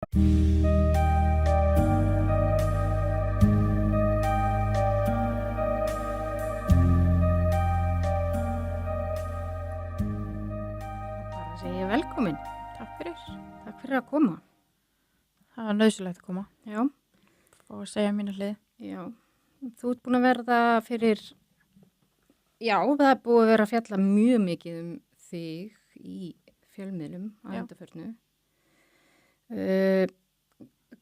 Bara segi ég velkomin. Takk fyrir. Takk fyrir að koma. Það var nauðsynlegt að koma. Já, Fá að segja mínu hlið. já. Þú ert búin að verða fyrir, já, það er búið að vera að fjalla mjög mikið þig í fjölmiðlum að Já. undanförnu.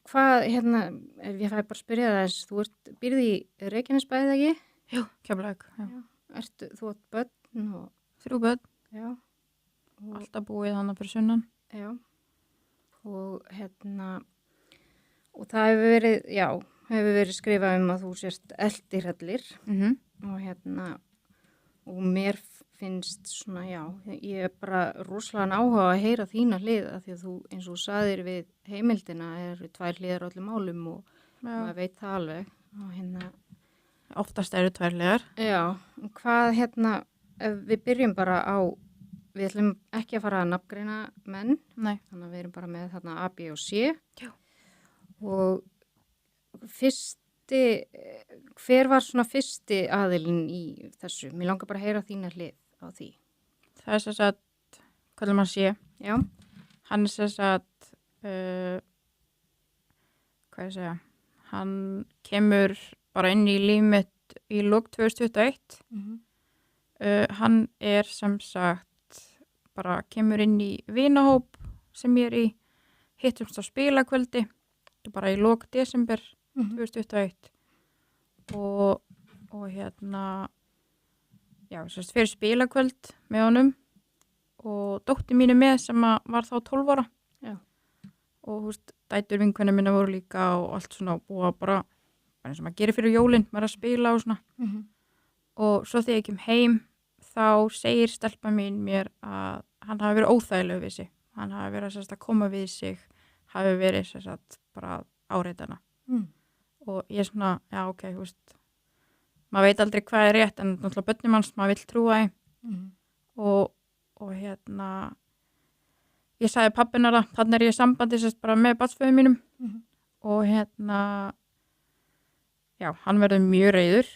Hvað, ef ég fæ bara að spyrja það eins, þú býrð í Reykjanesbæði ekki? Jú, Keflavík. Já. Þú átt börn og, 3 börn, já, og, alltaf búið þannig fyrir sunnan. já, og og það hefur verið skrifað að þú sérst eldirhellir. Og og mér finnst svona, já, ég er bara rosalega áhuga að heyra þína hlið af því að þú, eins og sagðir við heimildina, eru 2 hliðar á öllum málum og maður veit það alveg. Og Oftast eru 2 hliðar. já, og hvað ef við byrjum bara á, við ætlum ekki að fara að nafngreina menn, Nei. þannig að við erum bara með þarna A, B og C. Já. Og hver var svona fyrsti aðilinn í þessu? Mér langar bara að heyra þína hlið á því. Það er þess að, hvað maður sé, Já, hann er þess að, hvað ég segja, hann kemur bara inn í líf mitt í lok 2021. Hann er sem sagt, bara kemur inn í vinahóp sem ég er í, hittumst á spilakvöldi, bara í lok desember 2021 og já, sérst fyrir spilakvöld með honum og dóttir mín er með sem var þá 12 ára. Já. Og dætur vinkvenna minna voru líka og allt svona og bara eins og maður gerir fyrir jólin, maður að spila og svona. Og svo þegar ég kem heim þá segir stelpa mín mér að hann hafi verið óþægilegur við sig. Hann hafi verið sérst að koma við sig, hafi verið sérst bara áreitana. Og ég er svona, já, ok, maður veit aldrei hvað er rétt, en náttúrulega börnum hans, maður vill trúa því. Og ég sagði pappina það, þannig er ég í sambandi sérst bara með barnsföðum mínum. Og já, hann verður mjög reiður,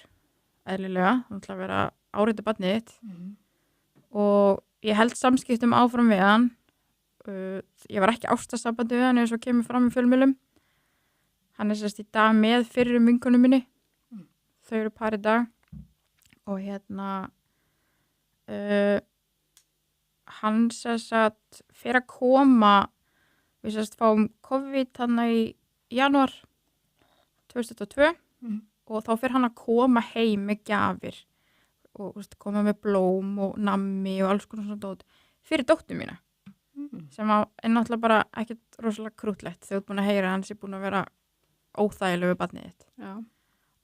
eðlilega, hann ætla að vera áreita barnið þitt. Og ég held samskiptum áfram við hann. Ég var ekki ástarsambandi við hann eins og kemur fram í fjölmiðlum. Hann er sérst í dag með fyrrum vinkonum minni. Þau eru par í dag. Og hann sérst að fyrir að koma, við sérst fáum COVID hann í janúar 2022 og þá fyrir hann að koma heim með gjafir og koma með blóm og nammi og alls konar svona dót fyrir dóttur mína. Sem er náttúrulega bara ekkert rosalega krútlegt þegar þú ert búin að heyra að hann sé búin að vera óþægileg við barnið þitt. Já.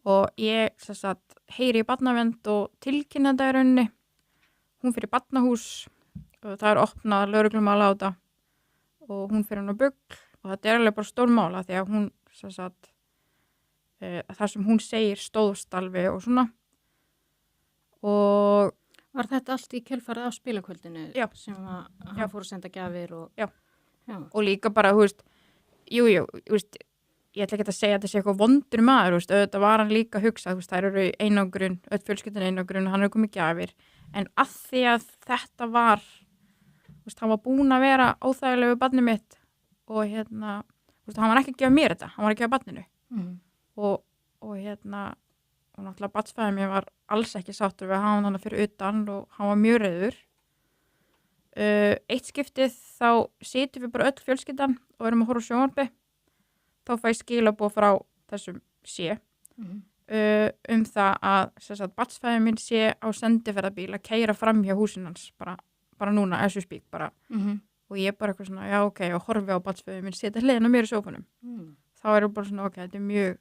Og ég sérst að heyri í barnavernd og tilkynna þetta í rauninni. Hún fyrir barnahús og það er opnað lögreglumál á þetta og hún fyrir hann á BUGL og þetta er alveg bara stór mála því að hún sérst að það sem hún segir stóðst alveg og svona. Og Var þetta allt í kjölfarið á spilakvöldinu? Já. Sem að hann fór að senda gjafir og... Já. Já. og líka bara, ég ætla ekki að segja að þetta sé eitthvað vondur maður, auðvitað var hann líka að hugsa, þær eru einangrun, öll fjölskyldan einangrun og hann er komið gjafir, en að því að þetta var, hann var búinn að vera óþægileg við barnið mitt og hann var ekki að gefa mér þetta, hann var að gefa barninu og náttúrulega barnsfæðið mér var alls ekki sáttur við að hafa hann fyrir utan og hann var mjög reiður. Eitt skiptið þá sitjum við bara öll fjölskyldan og erum að horfa á sjónvarpi. Þá fæ ég skilaboð frá þessum sé það að barnsfæðið minn sé á sendiferðabíl að keyra fram hjá húsin hans bara núna, as we speak bara. Og ég bara eitthvað svona, já ok, og horfi á barnsfæðið minn setja hliðina á mér í sófanum. Þá er ég bara svona, ok, þetta er mjög,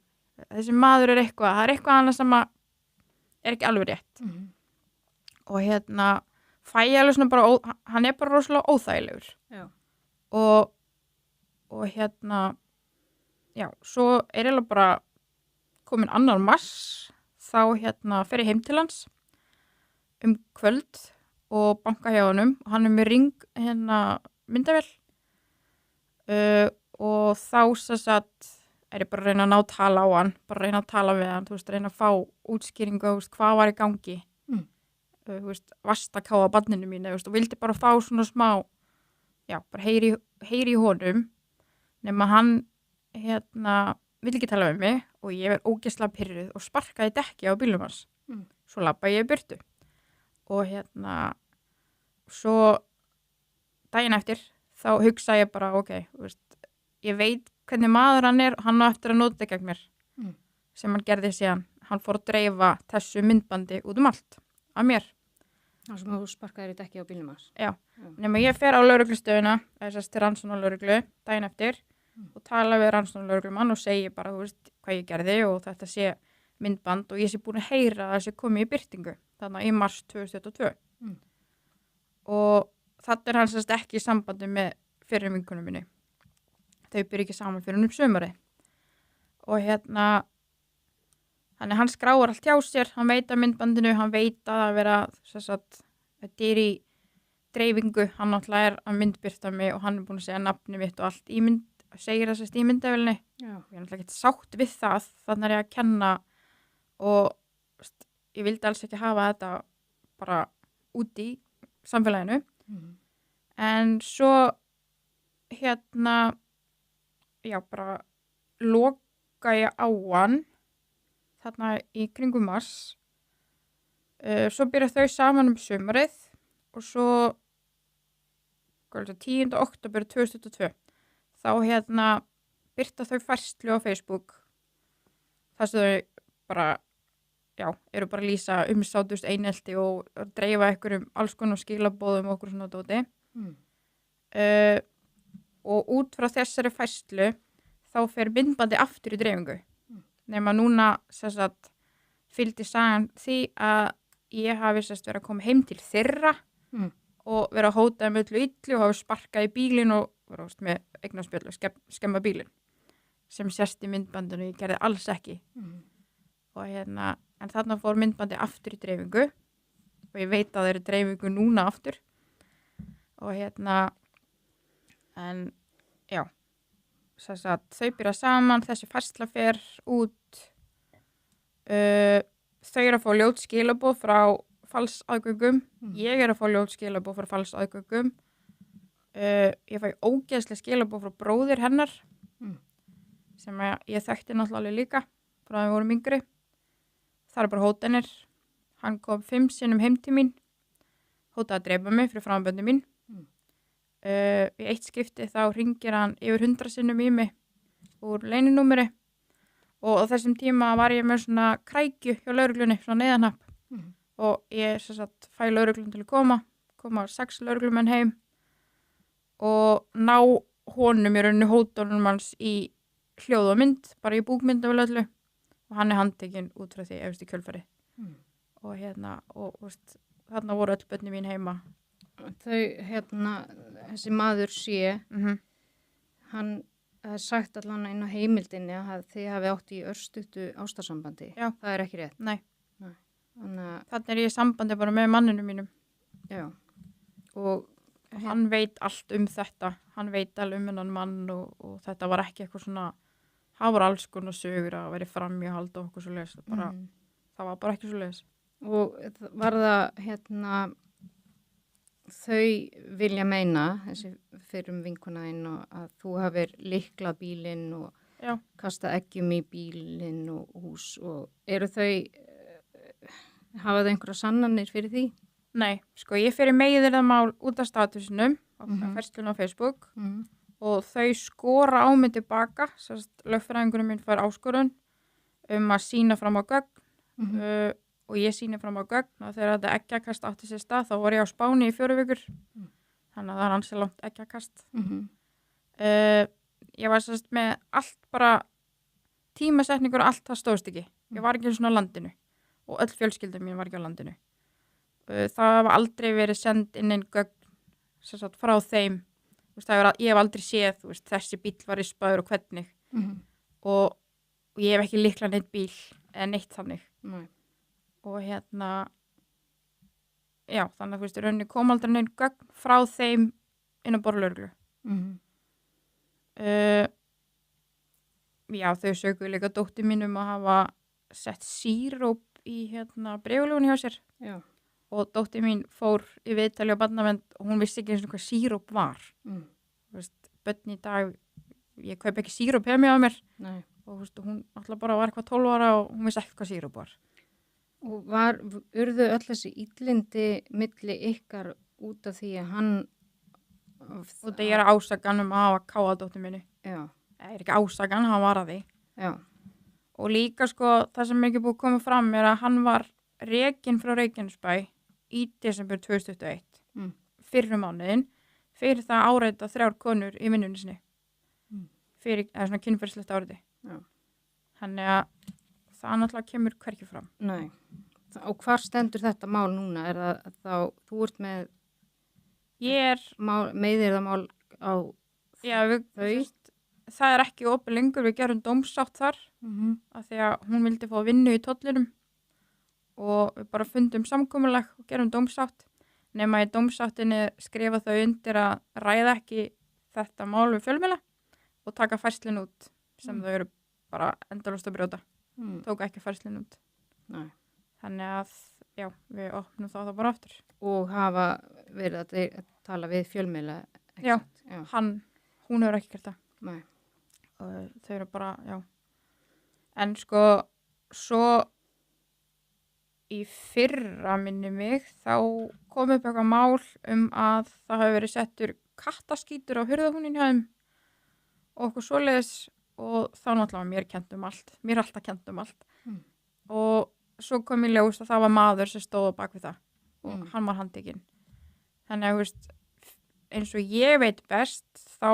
þessi maður er eitthvað, það er eitthvað annað sem er ekki alveg rétt. Og fæ ég alveg svona bara, hann er bara rosalega óþægilegur. Já. Og já, svo er ég alveg bara komin 2. mars, þá fer ég heim til hans kvöld og banka hjá honum og hann er með ring myndavél og þá sem sagt er ég bara að reyna að ná tala á hann, bara að reyna að tala við hann, þú veist, reyna að fá útskýringu, þú veist, hvað var í gangi, þú veist, vastakáa barninu mínu, þú veist, og vildi bara fá svona smá, já, bara heyri í honum, nema hann, vill ekki tala við mig og ég er ógeðslega pirruð og sparkaði dekki á bílnum hans. Svo labbaði ég í burtu og svo daginn eftir þá hugsaði ég bara, ok, þú veist, ég veit hvernig maður hann er og hann á eftir að nota gegn mér sem hann gerði síðan. Hann fór að dreifa þessu myndbandi út allt af mér. Það sem þú sparkaðir í dekki á bílnum hans. Já, nema ég fer á lögreglustöðuna, þess til rannsóknarlögreglu daginn eftir og tala við rannsóknarlögreglumann og segi bara, þú veist, hvað ég gerði og þetta sé myndband og ég sé búin að heyra að þessi komið í birtingu, þannig í mars 2022. Og þetta hann sérst ekki í sambandi með fyrir vinkunum minni. Þau byrja ekki saman fyrir sömari. Og þannig hann skráir allt hjá sér, hann veit að myndbandinu, hann veit að vera, þetta er í dreifingu, hann náttúrulega er að myndbirta mig og hann er búin að segja nafni mitt og allt segir þessast í myndavélinni. Ég er náttúrulega ekki sátt við það, þannig er ég að kenna og ég vildi alls ekki hafa þetta bara út í samfélaginu. En svo já, bara loka ég á hann þarna í kringum mars. Svo byrja þau saman sumarið og svo 10. október 2022 þá birta þau færslu á Facebook þar sem þau bara, já, eru bara að lýsa umsátust einelti og dreifa einhverjum alls konar skilabóðum og okkur svona dóti. Og út frá þessari færslu þá fer myndbandi aftur í dreifingu. Nema núna fylgdi sagan því að ég hafi verið að koma heim til þeirra og verið að hóta með öllu illu og hafi sparkað í bílinn og verið með eignarspjöld og skemma bílinn sem sérst í myndbandinu, ég gerði alls ekki. Og en þarna fór myndbandi aftur í dreifingu og ég veit að það eru dreifingu núna aftur og en já, þau byrja saman, þessi færsla fer út, þau eru að fá ljót skilaboð frá falsaðgöngum, ég er að fá ljót skilaboð frá falsaðgöngum, ég fæ ógeðslega skilaboð frá bróðir hennar sem ég þekkti náttúrulega líka frá að við vorum yngri. Það er bara hótanir, hann kom 5 sinnum heim til mín, hótaði að drepa mig fyrir framböndu mín. Í eitt skipti þá hringir hann yfir 100 sinnum í mig úr leyninúmeri og á þessum tíma var ég með svona krækju hjá lögreglunni, svona neðanhapp og ég fæ lögreglun til að koma 6 lögreglumenn heim og ná honum í rauninni hótunum hans í hljóð og mynd, bara í búkmynd af öllu og hann er handtekinn út frá því eftir kjölfari og þarna voru öll börnin mín heima. Þau, þessi maður sé, hann hefði sagt allan inn á heimildinni að þið hafi átt í örstuttu ástarsambandi. Já. Það er ekki rétt. Nei. Þannig er ég í sambandi bara með manninu mínum. Já. Og hann veit allt þetta. Hann veit alveg hennan mann og þetta var ekki eitthvað svona, það var alls konar sögur að vera framhjáhald og okkur svo leys. Það var bara ekki svo leys. Og var það þau vilja meina, þessi fyrrum vinkonaðinn og að þú hafir lyklað bílinn og kastað eggjum í bílinn og hús og eru þau, hafa þau einhverja sannanir fyrir því? Nei, ég fer í meiðyrðamál út af statusinum, færslun á Facebook og þau skora á mig tilbaka, lögfræðingurinn minn fær áskorun að sýna fram á gögn og ég sýni fram á gögn og þegar þetta eggjakast átti sér stað þá var ég á Spáni í 4 vikur þannig að það er ansi langt eggjakast. Ég var með allt bara tímasetningur og allt það stóðst ekki. Ég var ekki svona á landinu og öll fjölskylda mín var ekki á landinu. Það var aldrei verið send inn einn gögn frá þeim. Ég hef aldrei séð þessi bíll var rispaður og hvernig og ég hef ekki lyklað neitt bíl eða neitt þannig. Og já, þannig að rauninni kom aldrei neinn gögn frá þeim inn á borðlögreglu. Já, þau sökuðu líka dóttur mínum að hafa sett síróp í bréfalúgunni hjá sér Já. og dóttir mín fór í viðtali á barnavernd og hún vissi ekki eins og hvað síróp var. Þú veist, börn í dag, ég kaup ekki síróp hjá mig á mér. Nei. Og þú veist, hún alltaf bara var eitthvað 12 ára og hún vissi ekki hvað síróp var. Og urðu öll þessi illindi milli ykkar út af því að hann... Og það er ásakan að hafa káða dóttur minni. Já. Það er ekki ásakan, hann var að því. Já. Og líka sko, það sem ekki búið að koma fram er að hann var rekinn frá Reykjanesbæ í desember 2021. Fyrrum mánuðin, fyrir það að áreita 3 konur í vinnunni sinni. Fyrir, eða svona kynferðislegt áreiti. Já. Þannig að það náttúrulega kemur hvergi fram. Nei. Og hvar stendur þetta mál núna? Er það þá, þú ert með... Ég er... Meiðyrðamál á Já, það er ekki opið lengur, við gerum dómsátt þar af því að hún vildi fá vinnu í tollinum og við bara fundum samkomulag og gerum dómsátt nema í dómsáttinni skrifa þau undir að ræða ekki þetta mál við fjölmiðla og taka færslin út sem þau eru bara endalaust að brjóta. Tóku ekki færslin út. Nei. Þannig að, já, við opnum það bara aftur. Og hafa verið að tala við fjölmiðla? Já, hún hefur ekki gert það. Nei. Og þau eru bara, já. En sko, svo í fyrra minni mig, þá kom upp eitthvað mál að það hafi verið settur kattaskítur á hurðarhúnin hjá þeim og okkur svoleiðis og þá náttúrulega mér kennt allt. Mér er alltaf kennt allt. Og svo kom í ljós að það var maður sem stóð á bak við það og hann var handtekinn. Þannig að, eins og ég veit best, þá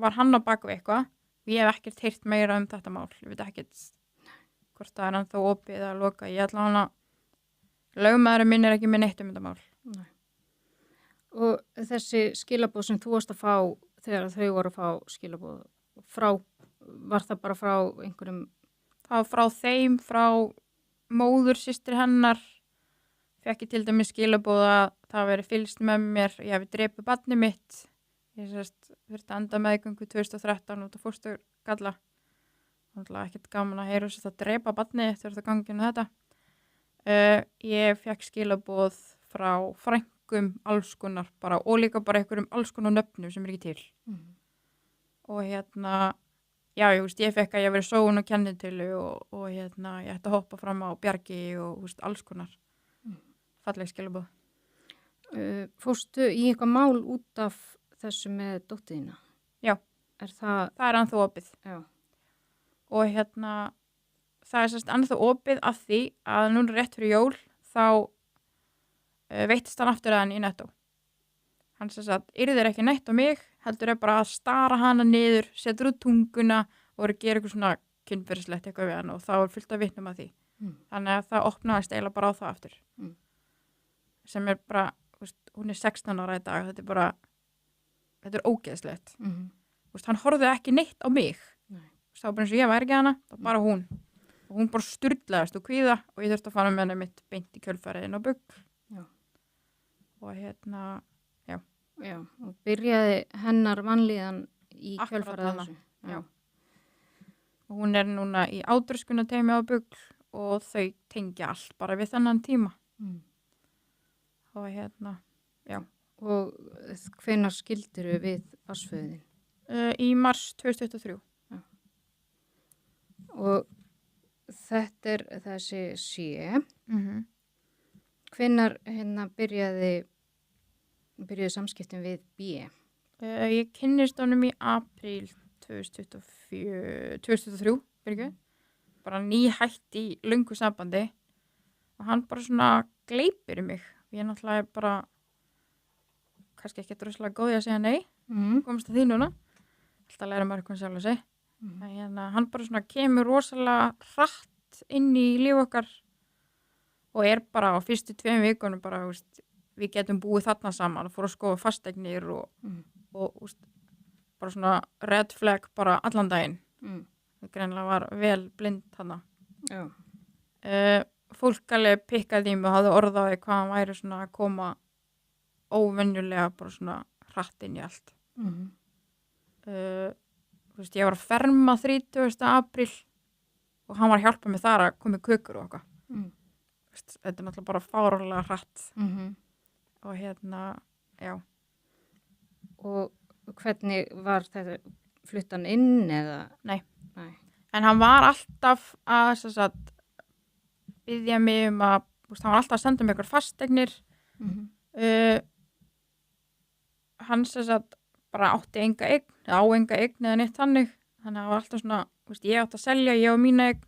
var hann á bak við eitthvað. Ég hef ekkert heyrt meira þetta mál. Ég veit ekkert hvort það er ennþá opið eða loka. Ég ætla hana, lögmaðurinn minn er ekki með neitt þetta mál. Nei. Og þessi skilaboð sem þú varst að fá þegar þau voru að fá skilaboð frá, var það bara frá einhverjum? Það var frá þeim, frá móður systir hennar. Fekk ég til dæmis skilaboð að það veri fylgst með mér, ég hefi drepið barnið mitt. Ég þurfti að enda meðgöngu 2013 út af fósturgalla. Það var ekkert gaman að heyra þess að drepa barnið eftir þetta ganginu þetta. Ég fekk skilaboð frá frængum alls konar bara og líka bara einhverjum alls konar nöfnum sem er ekki til. Og já, ég fekk að ég verið sóun og kennitölu og ég ætti að hoppa fram á bjargi og alls konar. Falleg skilaboð. Fórstu í eitthvað mál út af þessu með dóttiðina? Já. Það er ennþá opið. Já. Og það er ennþá opið af því að núna rétt fyrir jól þá veittist hann aftur að hann í Netto. Hann yrðir ekki neitt á mig, heldur bara að stara hana niður, setur út tunguna og gera eitthvað svona kynferðislegt eitthvað við hann og þá er fullt af vitnum að því. Þannig að það opnaðist eiginlega bara á það aftur. Sem er bara, hún er 16 ára í dag, þetta er ógeðslegt. Hann horfði ekki neitt á mig. Það var bara eins og ég væri ekki hana, það var bara hún. Og hún bara sturlaðist og kvíða og ég þurfti að fara með henni mitt beint í kjölfarið inn á Bugl. Já. Og já. Já, og byrjaði hennar vanlíðan í Akkurat kjölfarið hana. þessu. Já. Og hún er núna í ádröskunarteymi á Bugl og þau tengja allt bara við þennan tíma. Og já. Og hvenær skildirðu við barnsföðin? Í mars 2023. Já. Og þetta er þessi sé. Hvenær byrjaði samskiptin við B? Ég kynnist honum í apríl 2023, bara nýhætt í löngu sambandi og hann bara svona gleipir í mig. Ég náttúrulega bara kannski ekki droslega góð í að segja nei, komast að því núna. Alltaf læra maður eitthvað sjálf að segja. Hann bara svona kemur rosalega hratt inn í líf okkar og er bara á fyrstu 2 vikunum bara, við getum búið þarna saman og fór að skoða fasteignir og bara svona red flag bara allan daginn. Það greinilega var vel blind þarna. Já. Fólk alveg pikkaði í mig og hafði orðaði hvað hann væri svona að koma óvenjulega bara svona hratt inn í allt. þú veist, ég var að ferma 30. apríl og hann var að hjálpa mig þar að koma í kökur og eitthvað. Þetta er náttúrulega bara fáránlega hratt og já. Og hvernig var þetta fluttan inn eða? Nei. En hann var alltaf að biðja mig að, hann var alltaf að senda mig ykkur fasteignir. Hann bara átti enga eign eða neitt þannig. Þannig að það var alltaf svona, ég átti að selja, ég og mína eign.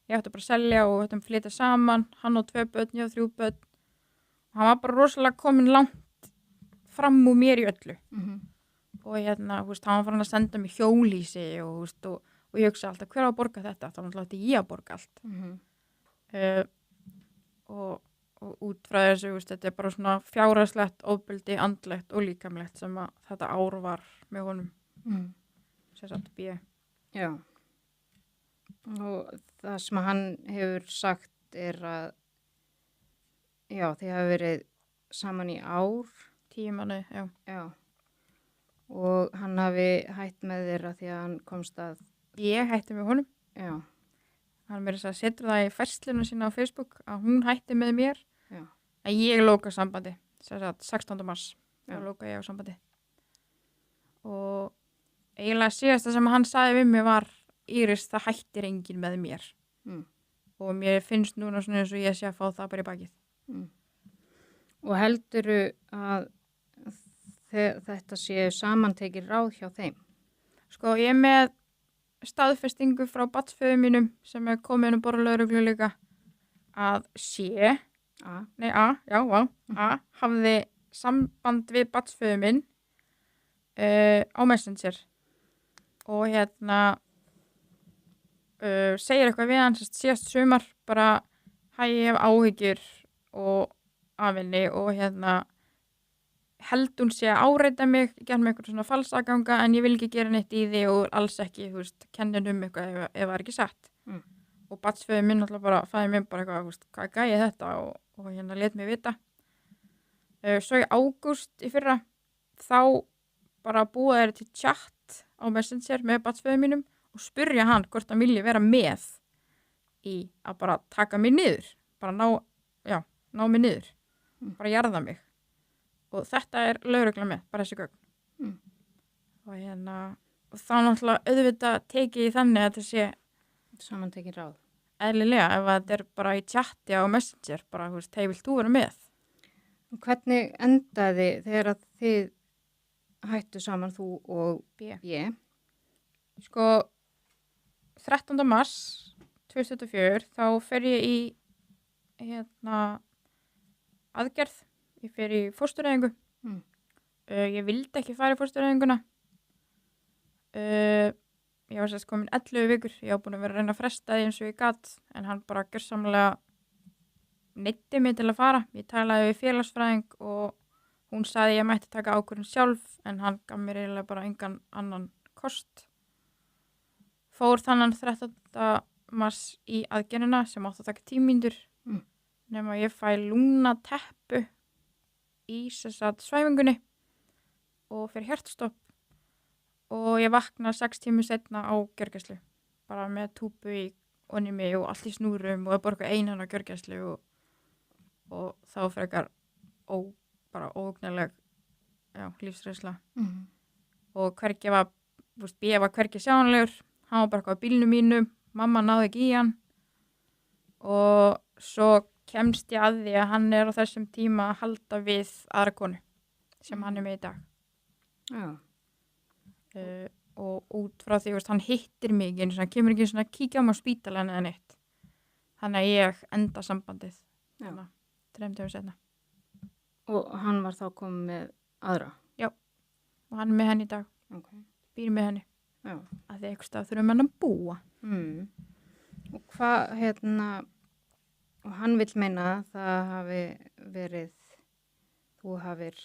Ég átti bara að selja og þetta flytja saman. Hann og 2 börn, ég og 3 börn. Og hann var bara rosalega komin langt fram úr mér í öllu. Og hann var farin að senda mig hjólhýsi og ég hugsa alltaf, hver á að borga þetta? Þá náttúrulega ég að borga allt. Og út frá þessu, þetta er bara svona fjárhagslegt, ofbeldi, andlegt og líkamlegt sem að þetta ár var með honum. B. Já. Og það sem hann hefur sagt er að já, þið hafa verið saman í ár. 10 mánuði, já. Og hann hafi hætt með þeirra því að hann komst að... Ég hætti með honum. Já. Hann verið að setja það í færslinu sína á Facebook að hún hætti með mér. Já. En ég lóka sambandi. 16. mars. Þá lóka ég á sambandi. Og eiginlega síðasta sem hann sagði við mig var Íris, það hættir enginn með mér. Og mér finnst núna svona eins og ég sé að fá það bara í bakið. Og heldurðu að þetta sé samantekið ráð hjá þeim? Sko, ég er með staðfestingu frá barnsföður mínum sem er komin um borðlauruglu líka að A hafði samband við barnsföður minn á Messenger og segir eitthvað við hann síðast sumar bara ég hef áhyggjur og af henni og held hún sé að áreita mig, gerð mig eitthvað svona falsaganga en ég vil ekki gera neitt í því og alls ekki, kennin eitthvað ef það er ekki satt. Og barnsföður minn alltaf bara fæði mér bara eitthvað, hvað gæði þetta og let mig vita. Svo í ágúst í fyrra þá bara búa þeir til chat á Messenger með barnsföður mínum og spurja hann hvort hann vilji vera með í að bara taka mig niður, bara ná mig niður, bara jarða mig. Og þetta er lögregla með, bara þessi gögn. Og þá náttúrulega auðvitað tekið í þannig að þetta sé samantekið ráð. Eðlilega, ef þetta er bara í chati á Messenger, bara, hey, vilt þú vera með? Og hvernig endaði þegar að þið hættu saman, þú og B? Sko, 13. mars 2024, þá fer ég í aðgerð. Ég fer í fóstureyðingu. Ég vildi ekki fara í fóstureyðinguna. Ég var komin 11 vikur. Ég var búin að vera að reyna að fresta því eins og ég gat. En hann bara gjörsamlega neyddi mig til að fara. Ég talaði við félagsfræðing og hún sagði ég mætti taka ákvörðun sjálf. En hann gaf mér eiginlega bara engan annan kost. Fór þannan 13. mars í aðgerðina sem átti að taka 10 mínútur. Nema ég fæ lungnateppu í svæfingunni og fyrir hjartstopp og ég vakna 6 tímum setna á gjörgæslu bara með túpu í onimi og allt í snúrum og bara eitthvað einan á gjörgæslu og þá frekar bara óugnaleg lífsreynsla og hvergi var ég var hvergi sjáanlegur, hann var bara eitthvað á bílnum mínum, mamma náði ekki í hann og svo kemst ég að því að hann er á þessum tíma að halda við aðra konu sem hann er með í dag. Já. Og út frá því, hann hittir mig eins og hann kemur ekki svona að kíkja á mig á spítalan eða neitt. Þannig að ég enda sambandið. 3 dögum seinna. Og hann var þá komið með aðra? Já. Og hann er með henni í dag. Okay. Býr með henni. Já. Að því eitthvað stað þurfum hann að búa. Og hvað, og hann vill meina að það hafi verið, þú hafir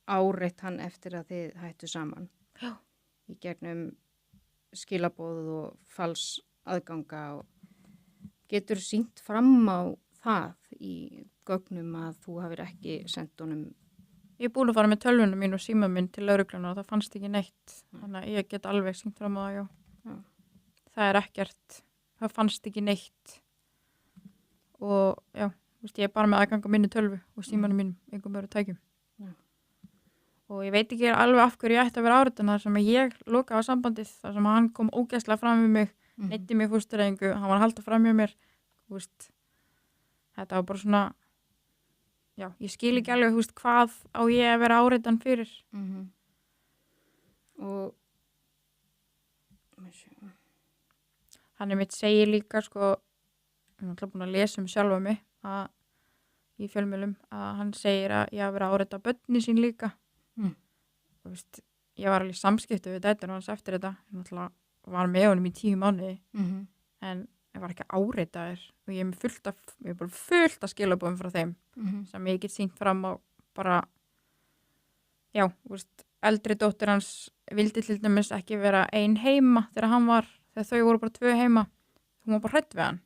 áreitt hann eftir að þið hættu saman. Já. Í gegnum skilaboð og fals aðganga og getur sýnt fram á það í gögnum að þú hafir ekki sendt honum Ég er búin að fara með tölvunum mín og síma minn til lögregluna og það fannst ekki neitt. Þannig að ég get alveg sýnt fram á það, já. Já. Það er ekkert, það fannst ekki neitt. Og já, þú veist, ég er bara með aðgang á minni tölvu og símanum mínum, einhverjum öðru tækjum. Já. Og ég veit ekki alveg af hverju ég ætti að vera áriðan þar sem ég lokaði á sambandið, þar sem hann kom ógeðslega fram við mig, neytti mig fóstureyðingu, hann var að halda fram hjá mér, þú veist, þetta var bara svona, já, ég skil ekki alveg, þú veist, hvað á ég að vera áriðan fyrir. Og hann mitt segir líka, sko, ég er alltaf búin að lesa sjálfa mig í fjölmiðlum, að hann segir að ég hafi verið að áreita börnin sín líka. Þú veist, ég var alveg í samskipti við dætur hans eftir þetta, ég náttúrulega var með honum í 10 mánuði, en ég var ekki áreitaður og ég er með bara fullt af skilabóðum frá þeim sem ég get sýnt fram á bara, já, þú veist, eldri dóttir hans vildi til dæmis ekki vera ein heima þegar þau voru bara 2 heima, hún var bara hrædd við hann.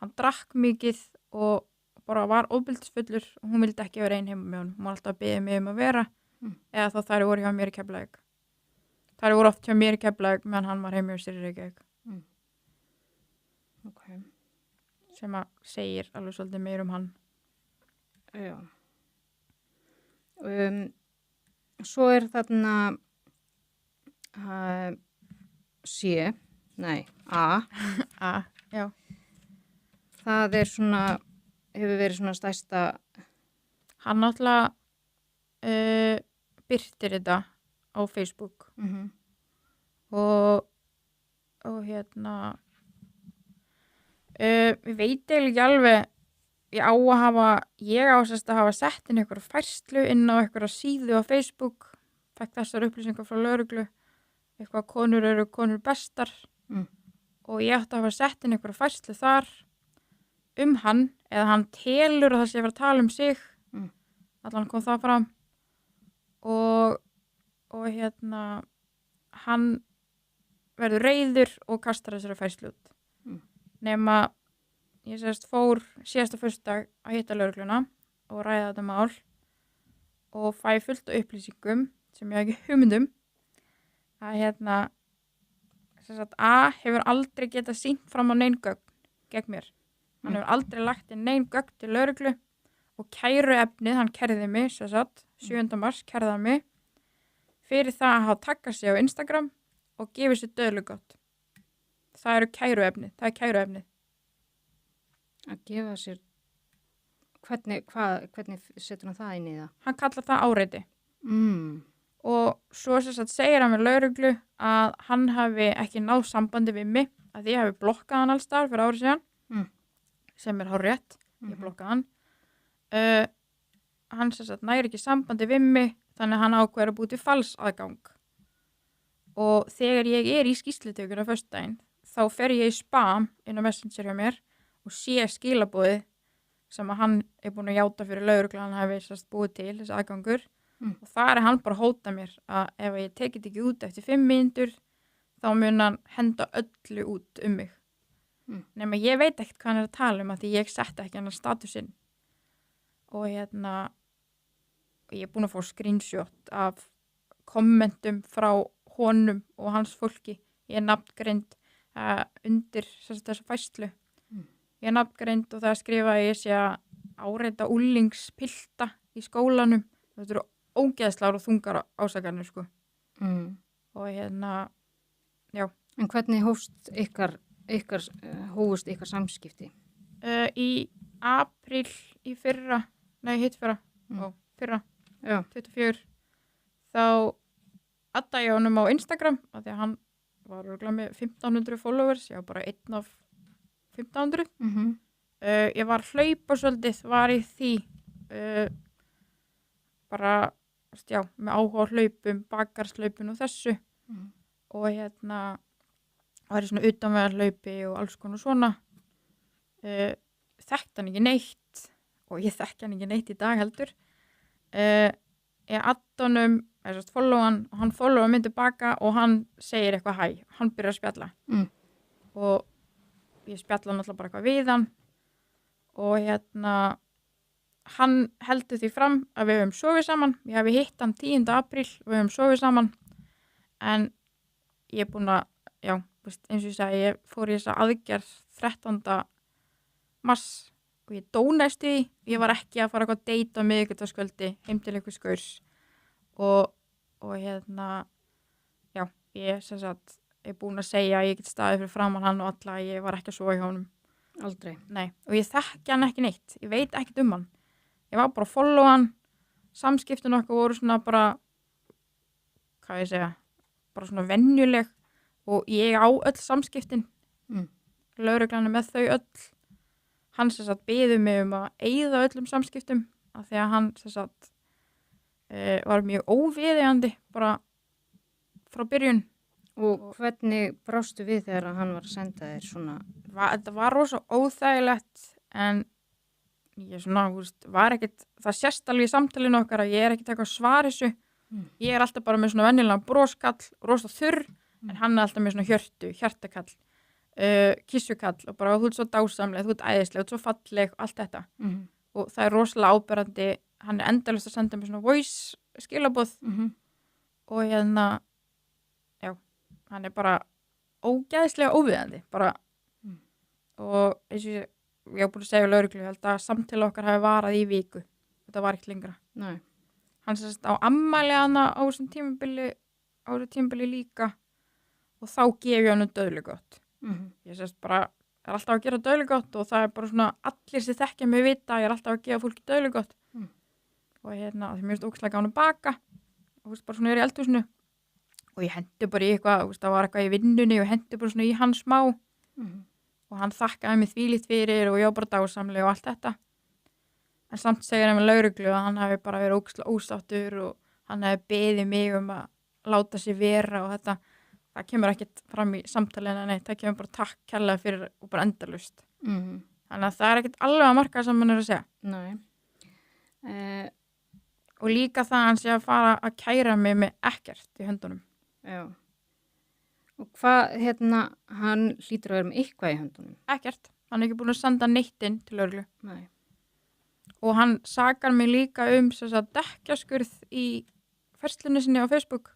Hann drakk mikið og bara var ofbeldisfullur og hún vildi ekki vera ein heima með honum, hún var alltaf að biðja mig að vera, eða þá þær voru hjá mér í Keflavík. Þær voru oft hjá mér í Keflavík meðan hann var heima hjá sér í Reykjavík. Okay. Sem að segir alveg svolítið meir hann. Já. Svo er þarna A. Já. Það er svona, hefur verið svona stærsta. Hann náttúrulega birtir þetta á Facebook og hérna við veit ekki alveg ég á sérst að hafa sett inn einhverja færslu inn á einhverja síðu á Facebook, fekk þessar upplýsingar frá lögreglu, eitthvað konur eru konur bestar og ég átti að hafa sett inn einhverja færslu þar hann, eða hann telur að það sé að fara að tala sig, allan kom það fram og hérna hann verður reiður og kastar þessari færslu út. Nema ég fór síðasta föstudag að hitta lögregluna og ræða þetta mál og fæ fullt af upplýsingum sem ég ekki hugmyndum að hérna A hefur aldrei getað sýnt fram á nein gögn gegn mér. Hann hefur aldrei lagt inn nein gögn til lögreglu og kæruefnið, hann kærði mig 7. mars kærði hann mig fyrir það að hafa taggað sig á Instagram og gefið sér döðlugott. Það er kæruefnið. Að gefa sér, hvernig setur hann það inn í það? Hann kallar það áreiti. Og svo segir hann með lögreglu að hann hafi ekki náð sambandi við mig, að ég hafi blokkað hann alls þar fyrir árið síðan, sem er hárrétt, ég blokkaði hann. Hann næri ekki sambandi við mig, þannig að hann ákveður að búi til falsaðgang. Og þegar ég er í skýrslutökun á föstudaginn, þá fer ég í spam inn á Messenger hjá mér og sé skilabóðið sem að hann er búin að játa fyrir lögreglu hann hafi búið til þessi aðgangur og þar er hann bara að hóta mér að ef ég tekið ekki út eftir 5 mínútur þá mun hann henda öllu út mig. Nema ég veit ekkert hvað hann er að tala að því ég setti ekki hann statusinn og hérna ég er búin að fá screenshot af kommentum frá honum og hans fólki. Ég er nafngreind undir þessa færslu. Ég er nafngreind og það er skrifað að ég sé að áreita úlingspilta í skólanum. Þetta eru ógeðslegar og þungar ásakanir, sko. Og hérna, já. En hvernig hófust ykkar samskipti? Í apríl í fyrra, fyrra, 24, þá adda ég honum á Instagram, af því að hann var örugglega með 1500 followers, ég var bara einn af 1500. Ég var hlaupa svolítið, var í því, bara, já, með áhuga á hlaupum, bakarslaupum og þessu. Og hérna, var í svona utanvegarhlaupi og alls konar svona. Þekkti hann ekki neitt, og ég þekki hann ekki neitt í dag heldur. Ég adda honum, follow hann, og hann followa mig tilbaka og hann segir eitthvað hæ, hann byrjar að spjalla. Og ég spjalla náttúrulega bara eitthvað við hann og hérna hann heldur því fram að við höfum sofið saman. Ég hafi hitt hann 10. apríl og við höfum sofið saman. En ég er búin að, já, veist, eins og ég sagði, ég fór í þessa aðgerð 13. mars og ég dó næstu því. Ég var ekki að fara eitthvað að deyta mig eitthvað skvöldi heim til eitthvað skaurs. Og hérna, já, ég sem sagt, er búin að segja að ég get staðið fyrir framan hann og alla, ég var ekki að sofa hjá honum. Aldrei. Nei, og ég þekki hann ekki neitt. Ég veit ekkert um hann. Ég var bara að follow hann. Samskiptin okkar voru svona bara, hvað ég segja, bara svona venjuleg og ég á öll samskiptin. Lögreglan með þau öll. Hann sem sagt biður mig að eyða öllum samskiptum af því að hann sem sagt var mjög óviðeigandi bara frá byrjun. Og hvernig brástu við þegar hann var að senda þér svona? Þetta var rosa óþægilegt en ég svona, var ekkert, það sést alveg í samtalinu okkar að ég er ekkert eitthvað svar þessu. Ég er alltaf bara með svona venjulega broskall, rosa þurr, en hann er alltaf með svona hjartakall, kissukall og bara þú ert svo dásamleg, þú ert æðisleg, þú ert svo falleg og allt þetta. Og það er rosalega áberandi, hann er endalaust að senda mér svona voice skilaboð og hérna, já, hann er bara ógeðslega óviðandi, bara og eins og ég hef búin að segja lögreglu, ég held að samtala okkar hafi varað í viku, þetta var ekkert lengra. Nei. Hann sérst á ammæli hana á þessum tímabili líka og þá gef ég hann döðlugott. Ég sérst bara, er alltaf að gera döðlugott og það er bara svona allir sem þekkja mig vita, ég er alltaf að gefa fólki döðlugott. Og hérna, því mér finnst ógeðslega gaman að baka og bara svona í eldhúsinu og ég hendi bara í eitthvað, það var eitthvað í vinnunni og hendi bara svona í hann smá og hann þakkaði mig þvílíkt fyrir og ég var bara dásamleg og allt þetta. En samt segir hann með lögreglu að hann hafi bara verið ógeðslega ósáttur og hann hafi beðið mig að láta sig vera og þetta. Það kemur ekkert fram í samtalinu, nei, það kemur bara takk kærlega fyrir og bara endalaust. Þannig að það er ekkert alveg að marka sem hann er að segja. Nei. Og líka það hann sé að fara að kæra mig með ekkert í höndunum. Já. Og hvað, hann hlýtur að vera með eitthvað í höndunum? Ekkert. Hann er ekki búin að senda neitt inn til lögreglu. Nei. Og hann sakar mig líka dekkjaskurð í ferslunni sinni á Facebook.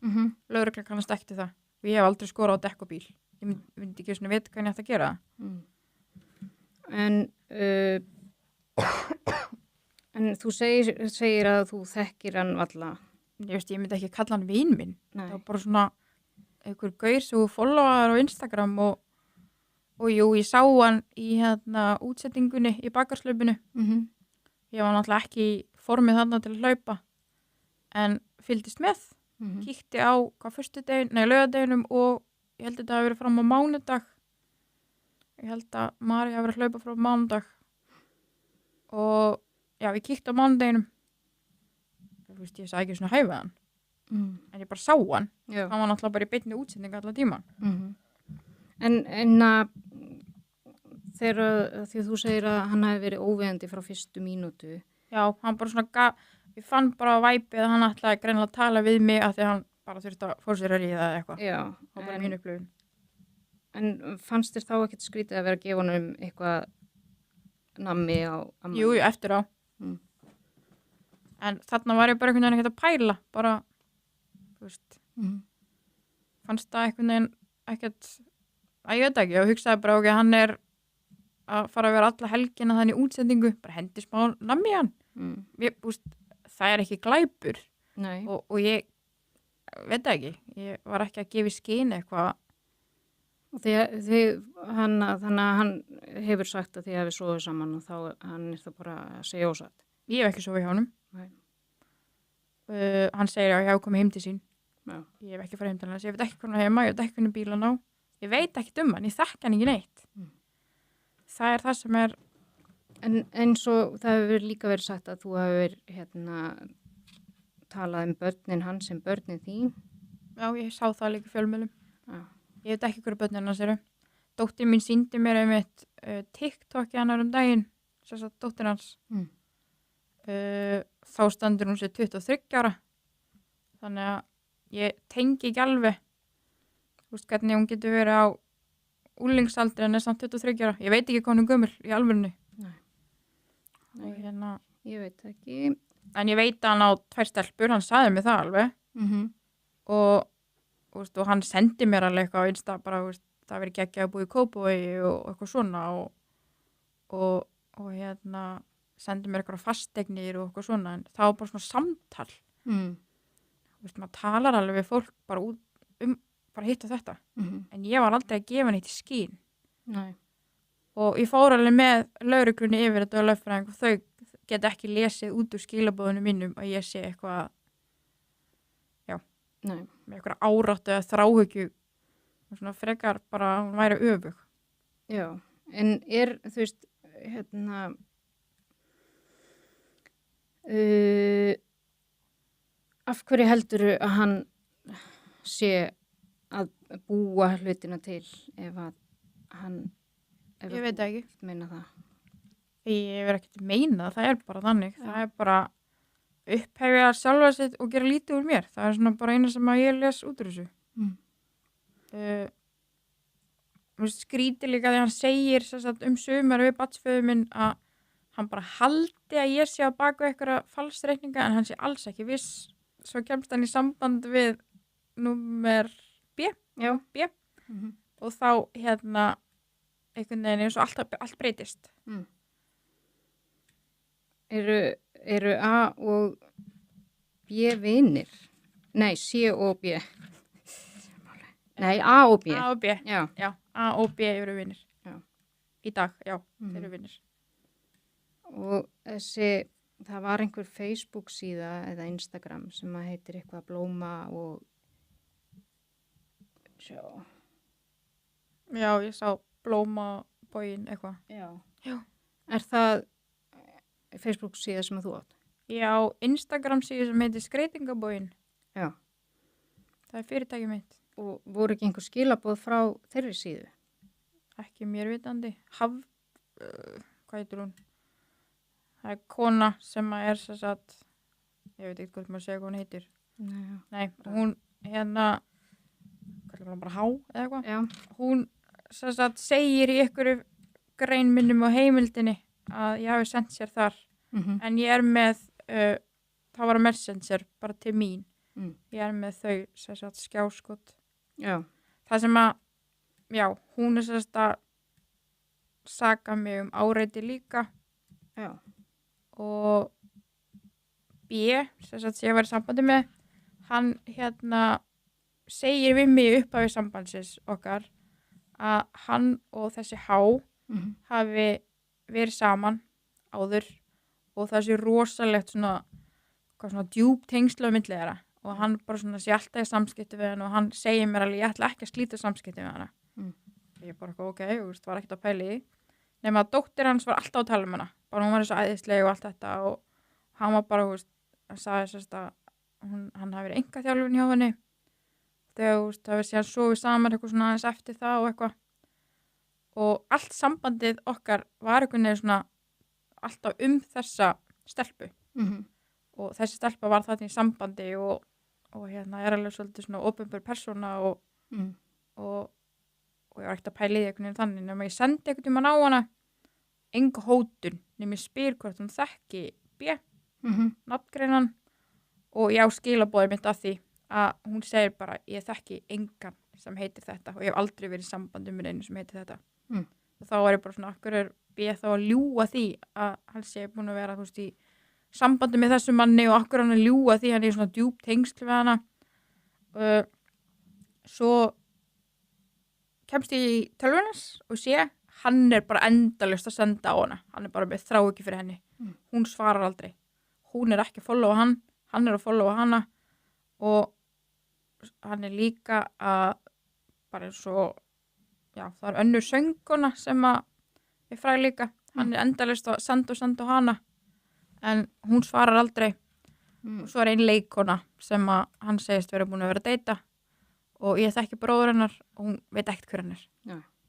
Lögregla kannast ekki til það. Og ég hef aldrei skorað á dekk og bíl. Ég myndi ekki svona vita hvernig ég ætti að gera það. En þú segir að þú þekkir hann valla. Ég myndi ekki kalla hann vin minn. Nei. Það var bara svona einhver gaur sem þú followaðar á Instagram og jú, ég sá hann í útsettingunni í bakarslaupinu. Ég var náttúrulega ekki í formið þarna til að hlaupa en fylgdist með. Kíkti á laugardeginum og ég held að þetta hafi verið fram á mánudag. Ég held að Mari hafi verið að hlaupa frá mánudag og já, ég kíkti á mánudeginum. Ég sagði ekki svona hæfa hann. En ég bara sá hann. Já. Hann var náttúrulega bara í beinni útsendingu allan tíman. En þegar því þú segir að hann hafi verið óviðandi frá fyrstu mínútu. Já, hann bara svona ég fann bara væpið að hann ætlaði greinilega að tala við mig af því að hann bara þurfti að fór sér að ríða eða eitthvað. Já. Það var bara mín upplifun. En fannst þér þá ekkert skrítið að vera að gefa honum eitthvað nammi á ammæli? Jú, eftir á. En þarna var ég bara einhvern veginn ekkert að pæla, bara, þú veist, fannst það einhvern veginn ekkert, ég veit ekki, og hugsaði bara, ok, hann er að fara að vera alla helgina þannig í útsendingu, bara hendi smá nammi hann. Það er ekki glæpur. Nei. Og ég veit ekki, ég var ekki að gefa í skyn eitthvað. Þannig að hann hefur sagt að þið hefur sofið saman og þá hann er það bara að segja ósatt. Ég hef ekki sofið hjá honum. Nei. Hann segir að ég hef komið heim til sín. Já. Ég hef ekki farið heim til hans, ég veit ekki hvernig heima, ég veit ekki hvernig bílan á. Ég veit ekki hann, ég þekki hann ekki neitt. Það er það sem er. En eins og það hefur líka verið sagt að þú hefur talað börnin hans sem börnin þín. Já, ég sá það líka í fjölmiðlum. Já. Ég veit ekki hverju börnin hans eru. Dóttir mín sýndi mér einmitt TikTok hennar daginn, sem sagt dóttir hans. Þá standur hún sér 23 ára. Þannig að ég tengi ekki alveg hvernig hún getur verið á úlingsaldri en er samt 23 ára. Ég veit ekki hvað hún er gömul í alvörunni. Nei. Og ég veit ekki. En ég veit að hann á 2 stelpur, hann sagði mér það alveg. Og, og hann sendi mér alveg eitthvað á Insta, bara, það verið geggjað að búið í Kópavogi og eitthvað svona og sendi mér eitthvað fasteignir og eitthvað svona, en það var bara svona samtal. Maður talar alveg við fólk bara bara hitt og þetta. En ég var aldrei að gefa neitt í skín. Nei. Og ég fór alveg með lögreglunni yfir þetta og lögfræðing og þau geta ekki lesið út úr skilabóðunum mínum að ég sé eitthvað, Nei. með eitthvað áráttu eða þráhyggju og svona frekar bara hún væri öfug. Já, en þú veist, af hverju heldurðu að hann sé að búa hlutina til ef Ég veit það ekki. Meina það. Ég verð ekki að meina það er bara þannig. Já. Það er bara upphefja sjálfa sitt og gera lítið úr mér. Það er svona bara eina sem að ég les út úr þessu. Skrítið líka þegar hann segir sumar við barnsföður minn að hann bara haldi að ég sé á baku einhverja falsreikninga en hann sé alls ekki viss. Svo kemst hann í samband við númer B. Já, B. Og þá einhvern veginn eins og allt breytist. Eru A og B vinir? Nei, C og B. Nei, A og B. A og B, já, A og B eru vinir. Já. Í dag, já, þeir eru vinir. Og það var einhver Facebook síða eða Instagram sem að heitir eitthvað Blóma og sjá. Já, ég sá Blóma bógin eitthvað. Já. Er það Facebook síða sem að þú átt? Já, Instagram síða sem heitir Skreitingabógin. Já. Það er fyrirtækið mitt. Og voru ekki einhver skilaboð frá þeirri síðu? Ekki mér vitandi. Hvað heitir hún? Það er kona sem er ég veit ekki hvort maður segja hvað hún heitir. Nei, hún hvað er það bara Há eða eitthvað? Já. Hún segir í einhverju grein minnum á heimildinni að ég hafi sendt sér þar. En ég er með, það var að Messenger bara til mín. Ég er með þau skjáskot. Já. Það sem að, já, hún er að saka mig áreiti líka. Já. Og B, sem ég var í sambandi með, hann segir við mig upp af sambandsins okkar að hann og þessi Há hafi verið saman áður og það sé rosalegt svona djúp tengsl á milli þeirra og hann bara sé alltaf í samskipti við hann og hann segir mér alveg ég ætla ekki að slíta samskipti við hana. Ég bara ok, var ekkert að pæla í því. Nema að dóttir hans var alltaf að tala um hana. Bara hún var svo æðisleg og allt þetta og hann var bara, hann sagði að hann hafi verið einkaþjálfun hjá henni. Þegar, það var síðan sofið saman eitthvað svona aðeins eftir það og eitthvað. Og allt sambandið okkar var einhvern veginn svona alltaf þessa stelpu. Og þessi stelpa var þarna í sambandi og er alveg svolítið svona opinber persóna og ég var ekkert að pæla í einhvern veginn þannig nema ég sendi einhvern tímann á hana enga hótun nema ég spyr hvort hún þekki B nafngreinan og ég á skilaboðið mitt af því að hún segir bara ég þekki engan sem heitir þetta og ég hef aldrei verið í sambandi með einu sem heitir þetta og þá var ég bara svona akkur er B þá að ljúga því að hann sé búin að vera í sambandi með þessu manni og akkur hann að ljúga því hann er svona djúp tengsl við hana svo kemst ég í tölvunars og sé hann er bara endalaust að senda á hana hann er bara með þráhyggju fyrir henni hún svarar aldrei hún er ekki að followa hann er að followa hana og hann er líka að bara eins og já það er önnur sönguna sem að ég fræ líka hann er endalaust að senda á hana en hún svarar aldrei og svo er ein leikona sem að hann segist vera búin að vera að deyta og ég þekki bróður hennar og hún veit ekkert hver hann er.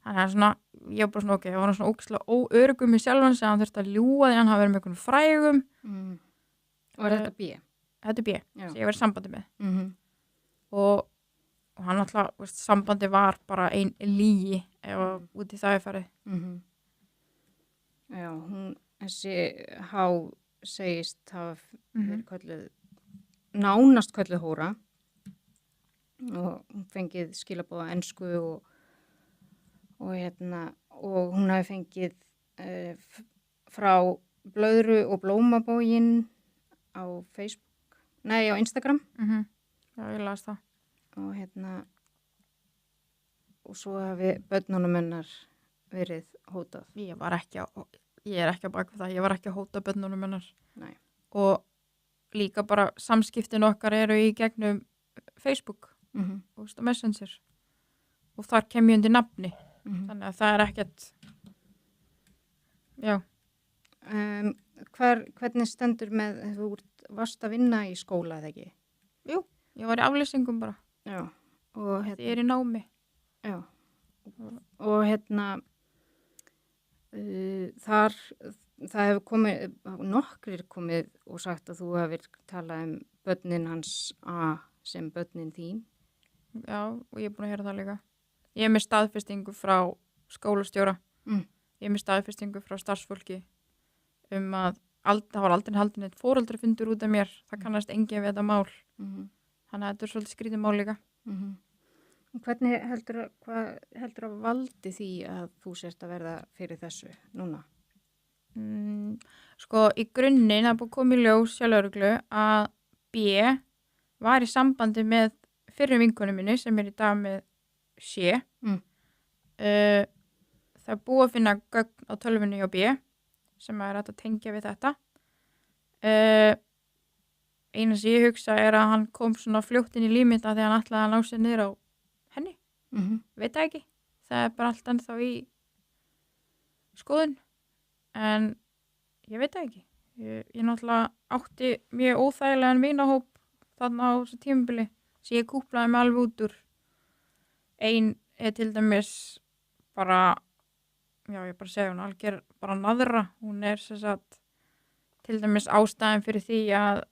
Þannig að svona, ég var bara svona ég var svona ógeðslega óörugum í sjálfan sem hann þurfti að ljúga því hann hafi verið með einhvern frægum. Og er þetta B? Þetta er B, sem ég var í sambandi með. Og hann alltaf, sambandi var bara ein lygi ef út í það er farið. Já, þessi Há segist hafa verið kölluð, nánast kölluð hóra og hún fengið skilaboð á ensku og hún hafi fengið frá Blöðru og Blómabógin á Facebook, á Instagram Já, ég las það. Og svo hafi börnunum hennar verið hótað. Ég er ekki á bak við það, ég var ekki að hóta börnunum hennar. Nei. Og líka bara samskiptin okkar eru í gegnum Facebook og Messenger og þar kem ég undir nafni. Þannig að það er ekkert, já. Hvernig stendur með, þú varst að vinna í skóla eða ekki? Jú, ég var í aflýsingum bara. Já. Og ég er í námi. Já. Og það hefur komið, nokkrir komið og sagt að þú hefur talað börnin hans sem börnin þín. Já, og ég er búin að heyra það líka. Ég er með staðfestingu frá skólastjóra. Ég er með staðfestingu frá starfsfólki að það var aldrei haldin eitt foreldrafundur út af mér. Það kannast enginn við þetta mál. Þannig að þetta er svolítið skrítið mál líka. Hvernig heldur að valdi því að þú sért að verða fyrir þessu núna? Sko, í grunninn það búið að koma í ljós hjá lögreglu að B var í sambandi með fyrrum vinkonu minni sem er í dag með C. Það er búið að finna gögn á tölvunni hjá B sem er hægt að tengja við þetta. Eina sem ég hugsa er að hann kom svona fljótt inn í líf mitt að því hann ætlaði að ná sér niður á henni. Veit það ekki. Það er bara allt ennþá í skoðun. En ég veit það ekki. Ég náttúrulega átti mjög óþægilegan vinahóp þarna á þessu tímabili sem ég kúplaði mig alveg út úr. Ein er til dæmis bara, já ég bara segja hún algjör bara naðra. Hún er sem sagt til dæmis ástæðan fyrir því að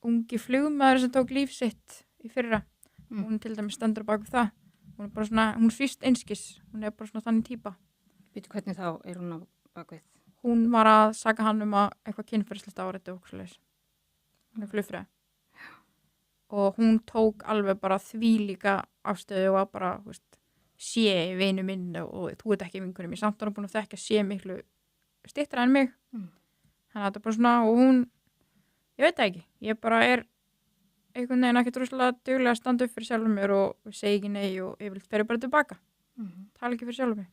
ungi flugmaður sem tók líf sitt í fyrra. Hún til dæmis stendur bak við það. Hún er bara svona, hún svíst einskis. Hún er bara svona þannig típa. Býtu hvernig þá er hún á bak við? Hún var að saka hann að eitthvað kynferðislegt áreiti og svoleiðis. Hún er flugfröð. Og hún tók alveg bara þvílíka afstöðu og var bara, sé vinu minn og þú ert ekki vinkunum. Ég samt var búin að þekka sé miklu styttra en mig. Þannig að þetta er bara svona, og hún, ég veit það ekki. Ég bara er einhvern veginn ekki droslega duglega að standa upp fyrir sjálfum mér og segi ekki nei og ég vil ferja bara tilbaka. Tala ekki fyrir sjálfum mig.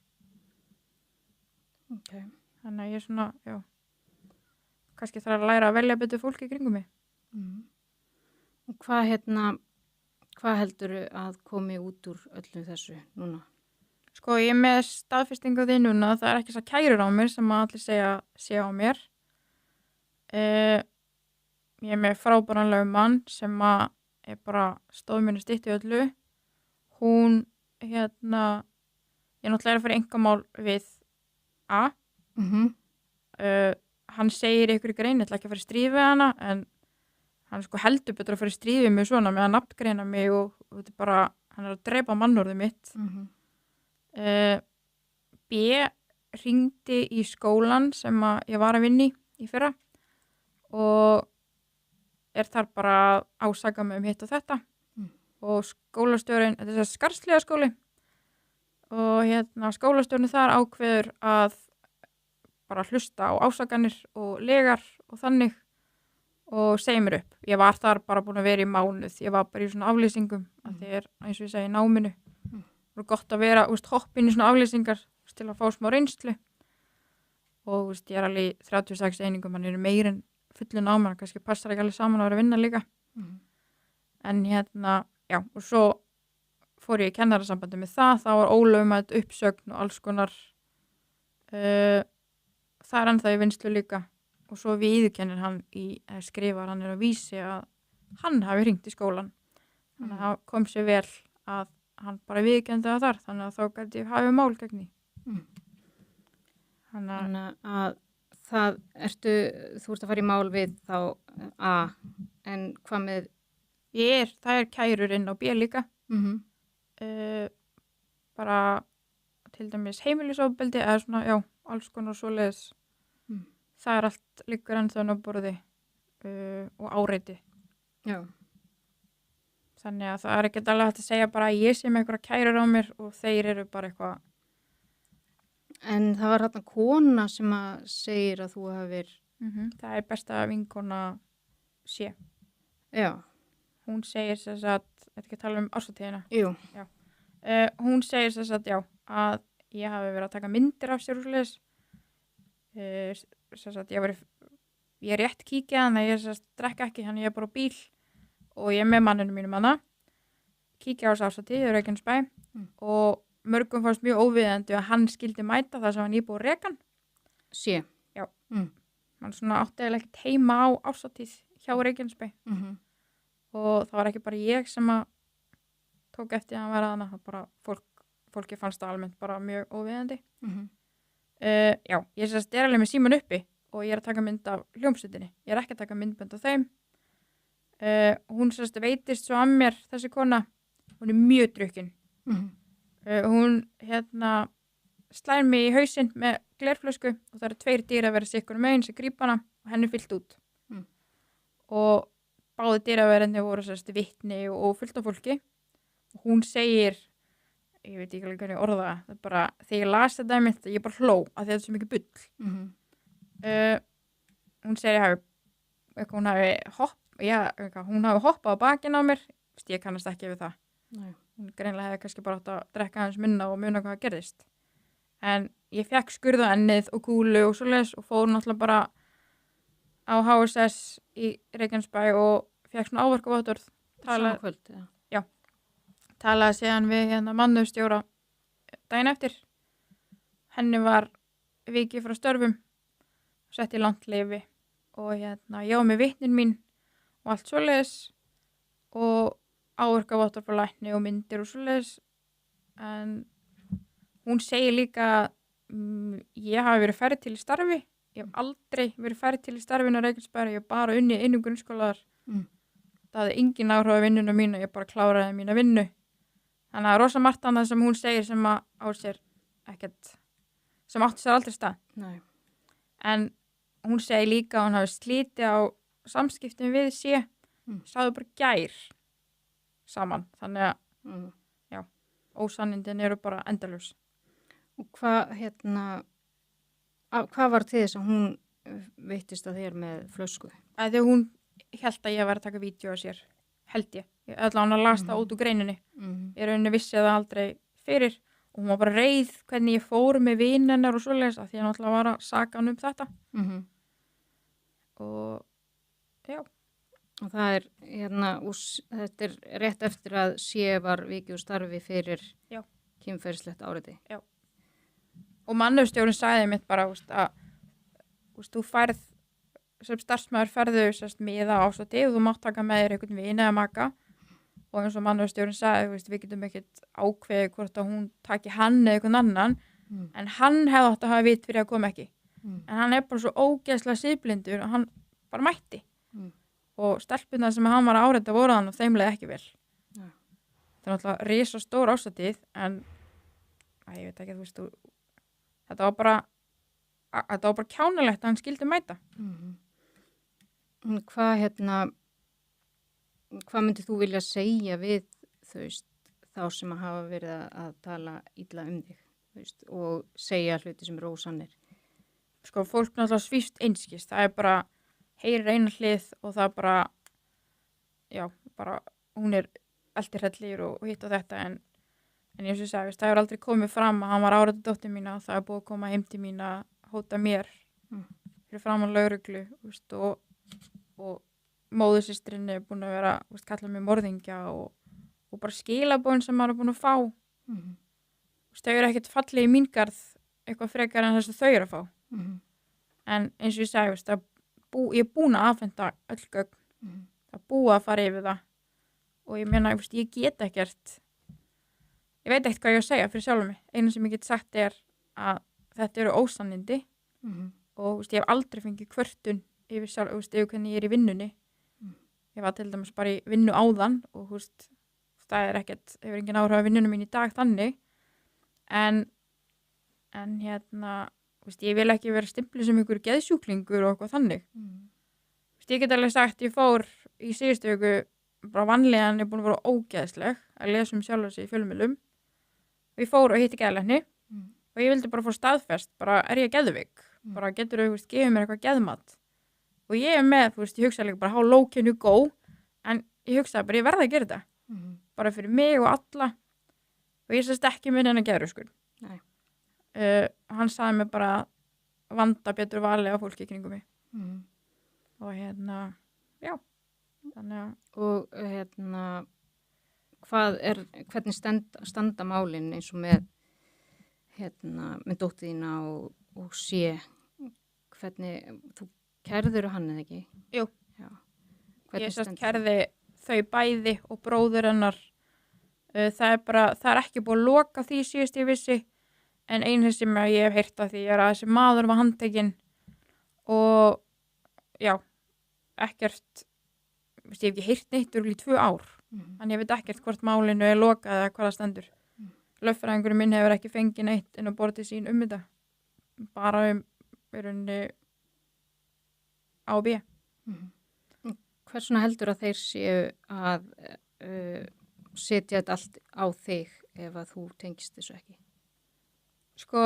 Okay. Þannig að ég er svona, já, kannski þarf að læra að velja betur fólki í kringum mig. Og hvað heldur að komi út úr öllu þessu núna? Sko, ég er með staðfestingu því núna, það er ekki svo kærur á mér sem að allir sé á mér. Ég er með frábæranlegu mann sem að er bara stóð mér stytt í öllu. Hún, ég náttúrulega er að fara engamál við A. Hann segir ykkur í grein, ég ætla ekki að fara í stríð við hana, en hann sko heldur betur að fara í stríð við mig svona með að nafngreina mig og þetta er bara, hann er að drepa mannorðið mitt. B hringdi í skólan sem að ég var að vinna í fyrra og er þar bara að ásaka mig hitt og þetta og skólastjórinn, þetta er Skarðsliða skóli og skólastjórinn þar ákveður að bara hlusta á ásakanir og legar og þannig og segi mér upp. Ég var þar bara búin að vera í mánuð, ég var bara í svona aflýsingum að því er, eins og ég segi, náminu. Það er gott að vera, hoppin í svona aflýsingar til að fá smá reynslu og ég er alveg í 36 einingum, hann er meir en fullu náman, kannski passar ekki alveg saman að vera að vinna líka. En já, og svo fór ég í kennarasambandi með það var ólögmæt uppsögn og alls konar það er ennþá í vinnslu líka og svo viðurkennir hann skrifar hann á Vísi að hann hafi hringt í skólan þannig að það kom sér vel að hann bara viðurkenndi það þar þannig að þá gæti ég hafi mál gegn því. Þannig að þú ert að fara í mál við þá A, en hvað með það er kærur inn á B líka bara til dæmis heimilisofbeldi eða svona, já, alls konar svoleiðis það allt liggur ennþá á borði og áreiti. Já. Þannig að það ekkert alveg hægt að segja bara að ég sé með eitthvað kærur á mér og þeir eru bara eitthvað. En það var hérna kona sem að segir að þú hafir... Það er besta vinkona sé. Já. Hún segir þess að, þetta ekki að tala árshátíðina. Jú. Já. Hún segir þess að, já, að ég hafi verið að taka myndir af sér úr svoleiðis. Þess að ég er rétt kíkja, þannig að ég drekka ekki, þannig ég er bara á bíl og ég er með manninu mínum hana. Kíkja á þessu árshátíð í Reykjanesbæ og mörgum fannst mjög óviðandi að hann skildi mæta það sem hann íbúið rekan. Sé. Já. Hann svona átti eða ekkert heima á árshátíð hjá Reykjanesbæ. Og það var ekki bara ég sem að tók eftir að hann vera þarna, bara fólki fannst það almennt bara mjög óviðandi. Já, ég er alveg með síman uppi og ég er að taka mynd af hljómsveitinni. Ég er ekki að taka myndbönd á þeim. Hún veitist svo að mér, þessi kona, hún er mjög drukkin. Hún slær mig í hausinn með glerflösku og það eru 2 dýr að vera sikkur megin sem grípa hana og henni fyllt út. Og báði dýraverðinni voru vitni og fullt af fólki. Og hún segir, ég veit ekki alveg hvernig orða það, er bara, þegar ég las þetta mynd, ég bara hló að þetta er svo mikið bull. Hún segir hún hafi hoppað á bakinn á mér, ég kannast ekki við það. Nei. Hún greinlega hefði kannski bara átt að drekka aðeins minna og muna hvað gerðist. En ég fekk skurð á ennið og kúlu og svoleiðis og fór náttúrulega bara á HSS í Reykjanesbæ og fekk svona áverkavottorð. Sama kvöld, eða? Já. Talaði síðan við mannauðsstjóra daginn eftir. Henni var vikið frá störfum, sett í langt leyfi og ég var með vitnin mín og allt svoleiðis og áverkavottorð frá lækni og myndir og svoleiðis. En hún segir líka að ég hafi verið færð til í starfi. Ég hef aldrei verið færð til í starfinu á Reykjanesbæ, ég hef bara unnið innum grunnskólaðar. Það hafði engin áhrif á vinnuna mína, ég bara kláraði mína vinnu. Þannig að rosa margt annað sem hún segir sem að á sér ekkert, sem átti sér aldrei stað. Nei. En hún segir líka að hún hafi slítið á samskiptum við sé, sagði bara gær saman. Þannig að, já, ósannindin eru bara endalaus. Og hvað var til þess að hún veittist að þér með flösku? Þegar hún held að ég var að taka vídeo á sér, held ég. Ég ætla hann að lasta út úr greininni. Ég rauninni vissi það aldrei fyrir og hún var bara reið hvernig ég fór með vin hennar og svoleiðis að því hann alltaf var að saka hann þetta. Og já. Og það er þetta er rétt eftir að sé var vikið úr starfi fyrir kynferðislegt áreiti. Já. Og mannauðsstjórinn sagði mitt bara að þú færð sem starfsmaður ferðu miða ástæði og þú mátt taka með þér einhvern vin eða maka og eins og mannauðsstjórinn sagði við getum ekkert ákveðið hvort að hún taki hann eða einhvern annan en hann hefði átt að hafa vit fyrir að koma ekki en hann er bara svo ógeðslega siðblindur og hann bara mætti og stelpurnar sem hann var að áreita voru hann og þeim leið ekki vel. Það er náttúrulega risa stór ástæðið en ég veit ekki þetta var bara kjánalegt að hann skildi mæta. Hvað myndið þú vilja segja við þá sem hafa verið að tala illa þig og segja hluti sem eru ósannir? Fólk náttúrulega svífst einskist. Það er bara heyrir eina hlið og það bara hún er eldirhellir og hitt og þetta en eins og ég sagði, það hefur aldrei komið fram að hann var áreitað dóttir mína og það er búið að koma heim til mín að hóta mér fyrir framan lögreglu og móðursystrinni er búin að vera kalla mig morðingja og bara skilaboðin sem maður er búin að fá þau eru ekkert fallið í mín garð eitthvað frekar en þess að þau eru að fá en eins og ég sagði ég er búin að afhenda öll gögn það er búið að fara yfir það og ég meina, ég get ekkert ég veit ekkert hvað ég að segja fyrir sjálfum mig. Einu sem ég get sagt er að þetta eru ósannindi og ég hef aldrei fengið kvörtun yfir hvernig ég er í vinnunni. Ég var til dæmis bara í vinnu áðan og það er ekkert, hefur engin áhrif að vinnunum mín í dag þannig. En ég vil ekki vera stimplu sem ykkur geðsjúklingur og eitthvað þannig. Ég get alveg sagt, ég fór í síðustu viku, bara vanlíðan er búin að vera ógeðsleg að lesa sjálfa sig í fjölmiðlum. Og ég fór og hitti geðlækni og ég vildi bara fá staðfest, bara er ég geðveik? Bara getur þau, gefið mér eitthvað geðmat. Og ég með, ég hugsaði líka bara how low can you go, en ég hugsaði bara, ég verði að gera þetta. Bara fyrir mig og alla. Og ég sérst ekki minn en að geðru, sko. Hann sagði mér bara vanda betur vali á fólki kringum mig. Og já, þannig að... Og hvernig standa málin eins og með dóttur þína og sé, hvernig, þú kærður hann eða ekki? Jú, já. Ég sérst kærði þau bæði og bróður hennar. Það er ekki búið að loka því síðust ég vissi, en einu sem ég hef heyrt af því er að þessi maður var handtekinn og já, ekkert, ég hef ekki heyrt neitt í 2 ár, en ég veit ekkert hvort málinu er lokað eða hvað það stendur. Lögfræðingurinn minn hefur ekki fengið neitt inn á borðið sín þetta, bara í rauninni A og B. Hversuna heldur að þeir séu að setja þetta allt á þig ef að þú tengist þessu ekki? Sko,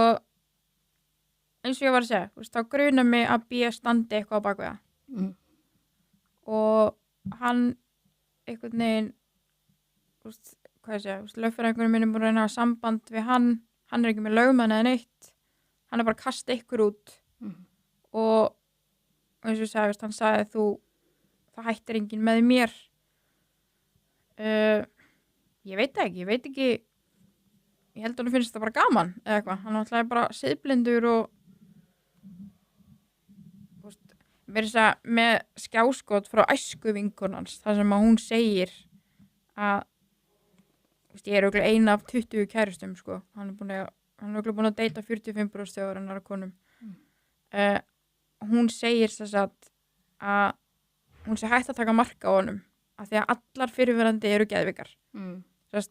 eins og ég var að segja, þá grunar mig að B standi eitthvað á bakvega. Og hann einhvern veginn, lögfræðingurinn minn er búin að reyna að hafa samband við hann er ekki með lögmann eða neitt, hann er bara að kasta ykkur út. Og eins og ég sagði, hann sagði það hættir enginn með mér. Ég veit ekki, ég held að hann finnst það bara gaman eða eitthvað, hann ætlaði bara siðblindur og með skjáskot frá æskuvinkonans, þar sem að hún segir að ég er örugglega eina af 20 kærustum, sko. Hann er örugglega búin að deyta 45% þegar hann er að konum. Hún segir þess að hún sé hægt að taka marka á honum af því að allar fyrirverandi eru geðveikar.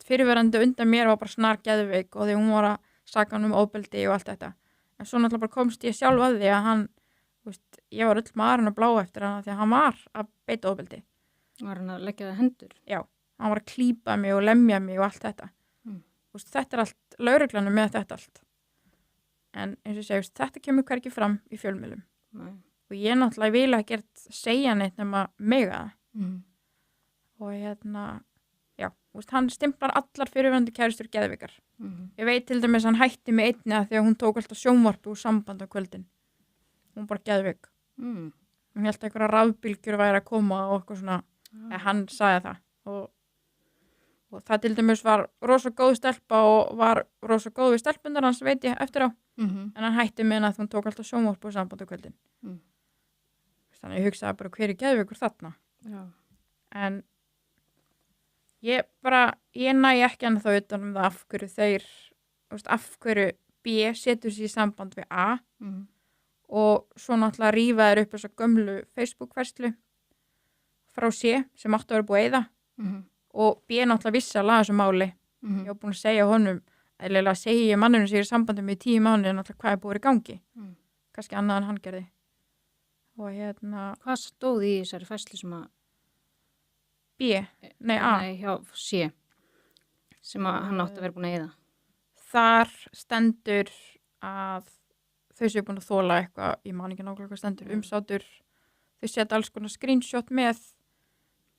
Fyrirverandi undan mér var bara snar geðveik og því hún var að saka hann ofbeldi og allt þetta. En svo náttúrulega bara komst ég sjálf að því að hann, ég var öll maðurinn að blá eftir hann því að hann var að beita ofbeldi. Var hann að leggja það hendur? Já, hann var að klípa mig og lemja mig og allt þetta. Þetta er allt, lögreglan með þetta allt. En eins og ég segi, þetta kemur hvergi fram í fjölmiðlum. Og ég náttúrulega vil að gert segja neitt nema mega það. Og já, hann stimplar allar fyrirverandi kærustur geðveikar. Ég veit til dæmis hann hætti mig einni að því að hún tók alltaf sjónvarp úr samband á kvöldin. Hún bara geðveik. Hún held að einhverja rafbylgjur væri að koma og eitthvað svona, hann sagði það. Og það til dæmis var rosa góð stelpa og var rosa góð við stelpunar hans, veit ég, eftir á. En hann hætti mig að hún tók alltaf sjónvarp úr samband á kvöldin. Þannig ég hugsaði bara hver er geðveikur þarna. En ég næ ekki hann þá utan það af hverju þeir, af hverju B setur sér í samband við A og svo náttúrulega rífa þeir upp þessa gömlu Facebook-verslu frá C sem áttu að vera búið eða og B náttúrulega vissi að laga þessu máli. Ég var búin að segja honum, eða segja manninu sér í sambandi með 10 mánuði náttúrulega hvað er búið í gangi. Kannski annað en hann gerði. Og Hvað stóð í þessari færslu sem að B? Nei, A. Nei, hjá C. Sem að hann átti að vera búin að eyða. Þar stendur að þau séu búin að þola eitthvað, ég man ekki nákvæmlega hvað stendur, umsátur. Þau setja alls konar screenshot með,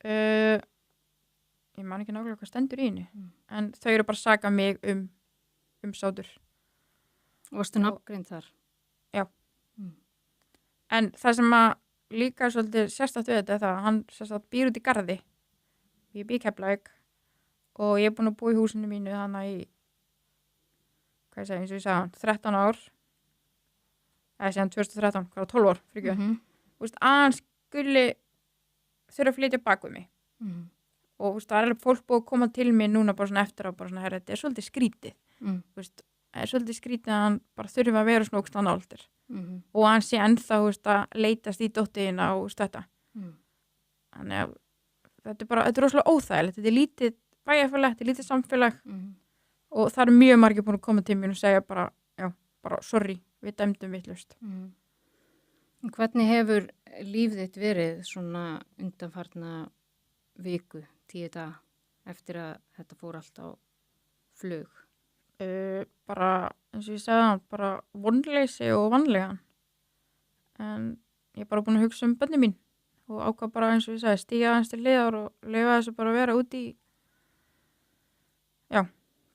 ég man ekki nákvæmlega hvað stendur í henni. En þau eru bara að saka mig umsátur. Og varstu nafngreind þar? Já. En það sem að líka svolítið sérstætt við þetta er það að hann sérstætt býr út í garði. Ég býr í Keflavík og ég er búin að búa í húsinu mínu þannig í, hvað ég segi, eins og ég sagði hann, 13 ár. Eða síðan 2013, hvað var 12 ár, fyrir ekki. Að hann skuli þurfa að flytja bak við mig. Og það er alveg fólk búið að koma til mig núna bara svona eftir á, bara svona, þetta er svolítið skrítið. Það er svolítið skrítið að hann bara þurfa að vera svona ógst náldir. Og hann sé ennþá að leitast í dóttiðina og þetta. Þannig að þetta er rosalega óþægilegt. Þetta er lítið bæjarfélag, þetta er lítið samfélag og það eru mjög margir búin að koma til mér og segja bara, já, bara sorry, við dæmdum vitlaust. Hvernig hefur líf þitt verið svona undanfarna viku, 10 daga, eftir að þetta fór allt á flug? Bara, eins og ég sagði hann, bara vonleysi og vanlegan. En ég er bara búin að hugsa börnin mín og ákvað bara, eins og ég sagði, stíga aðeins til hliðar og leyfa þessu bara að vera úti í,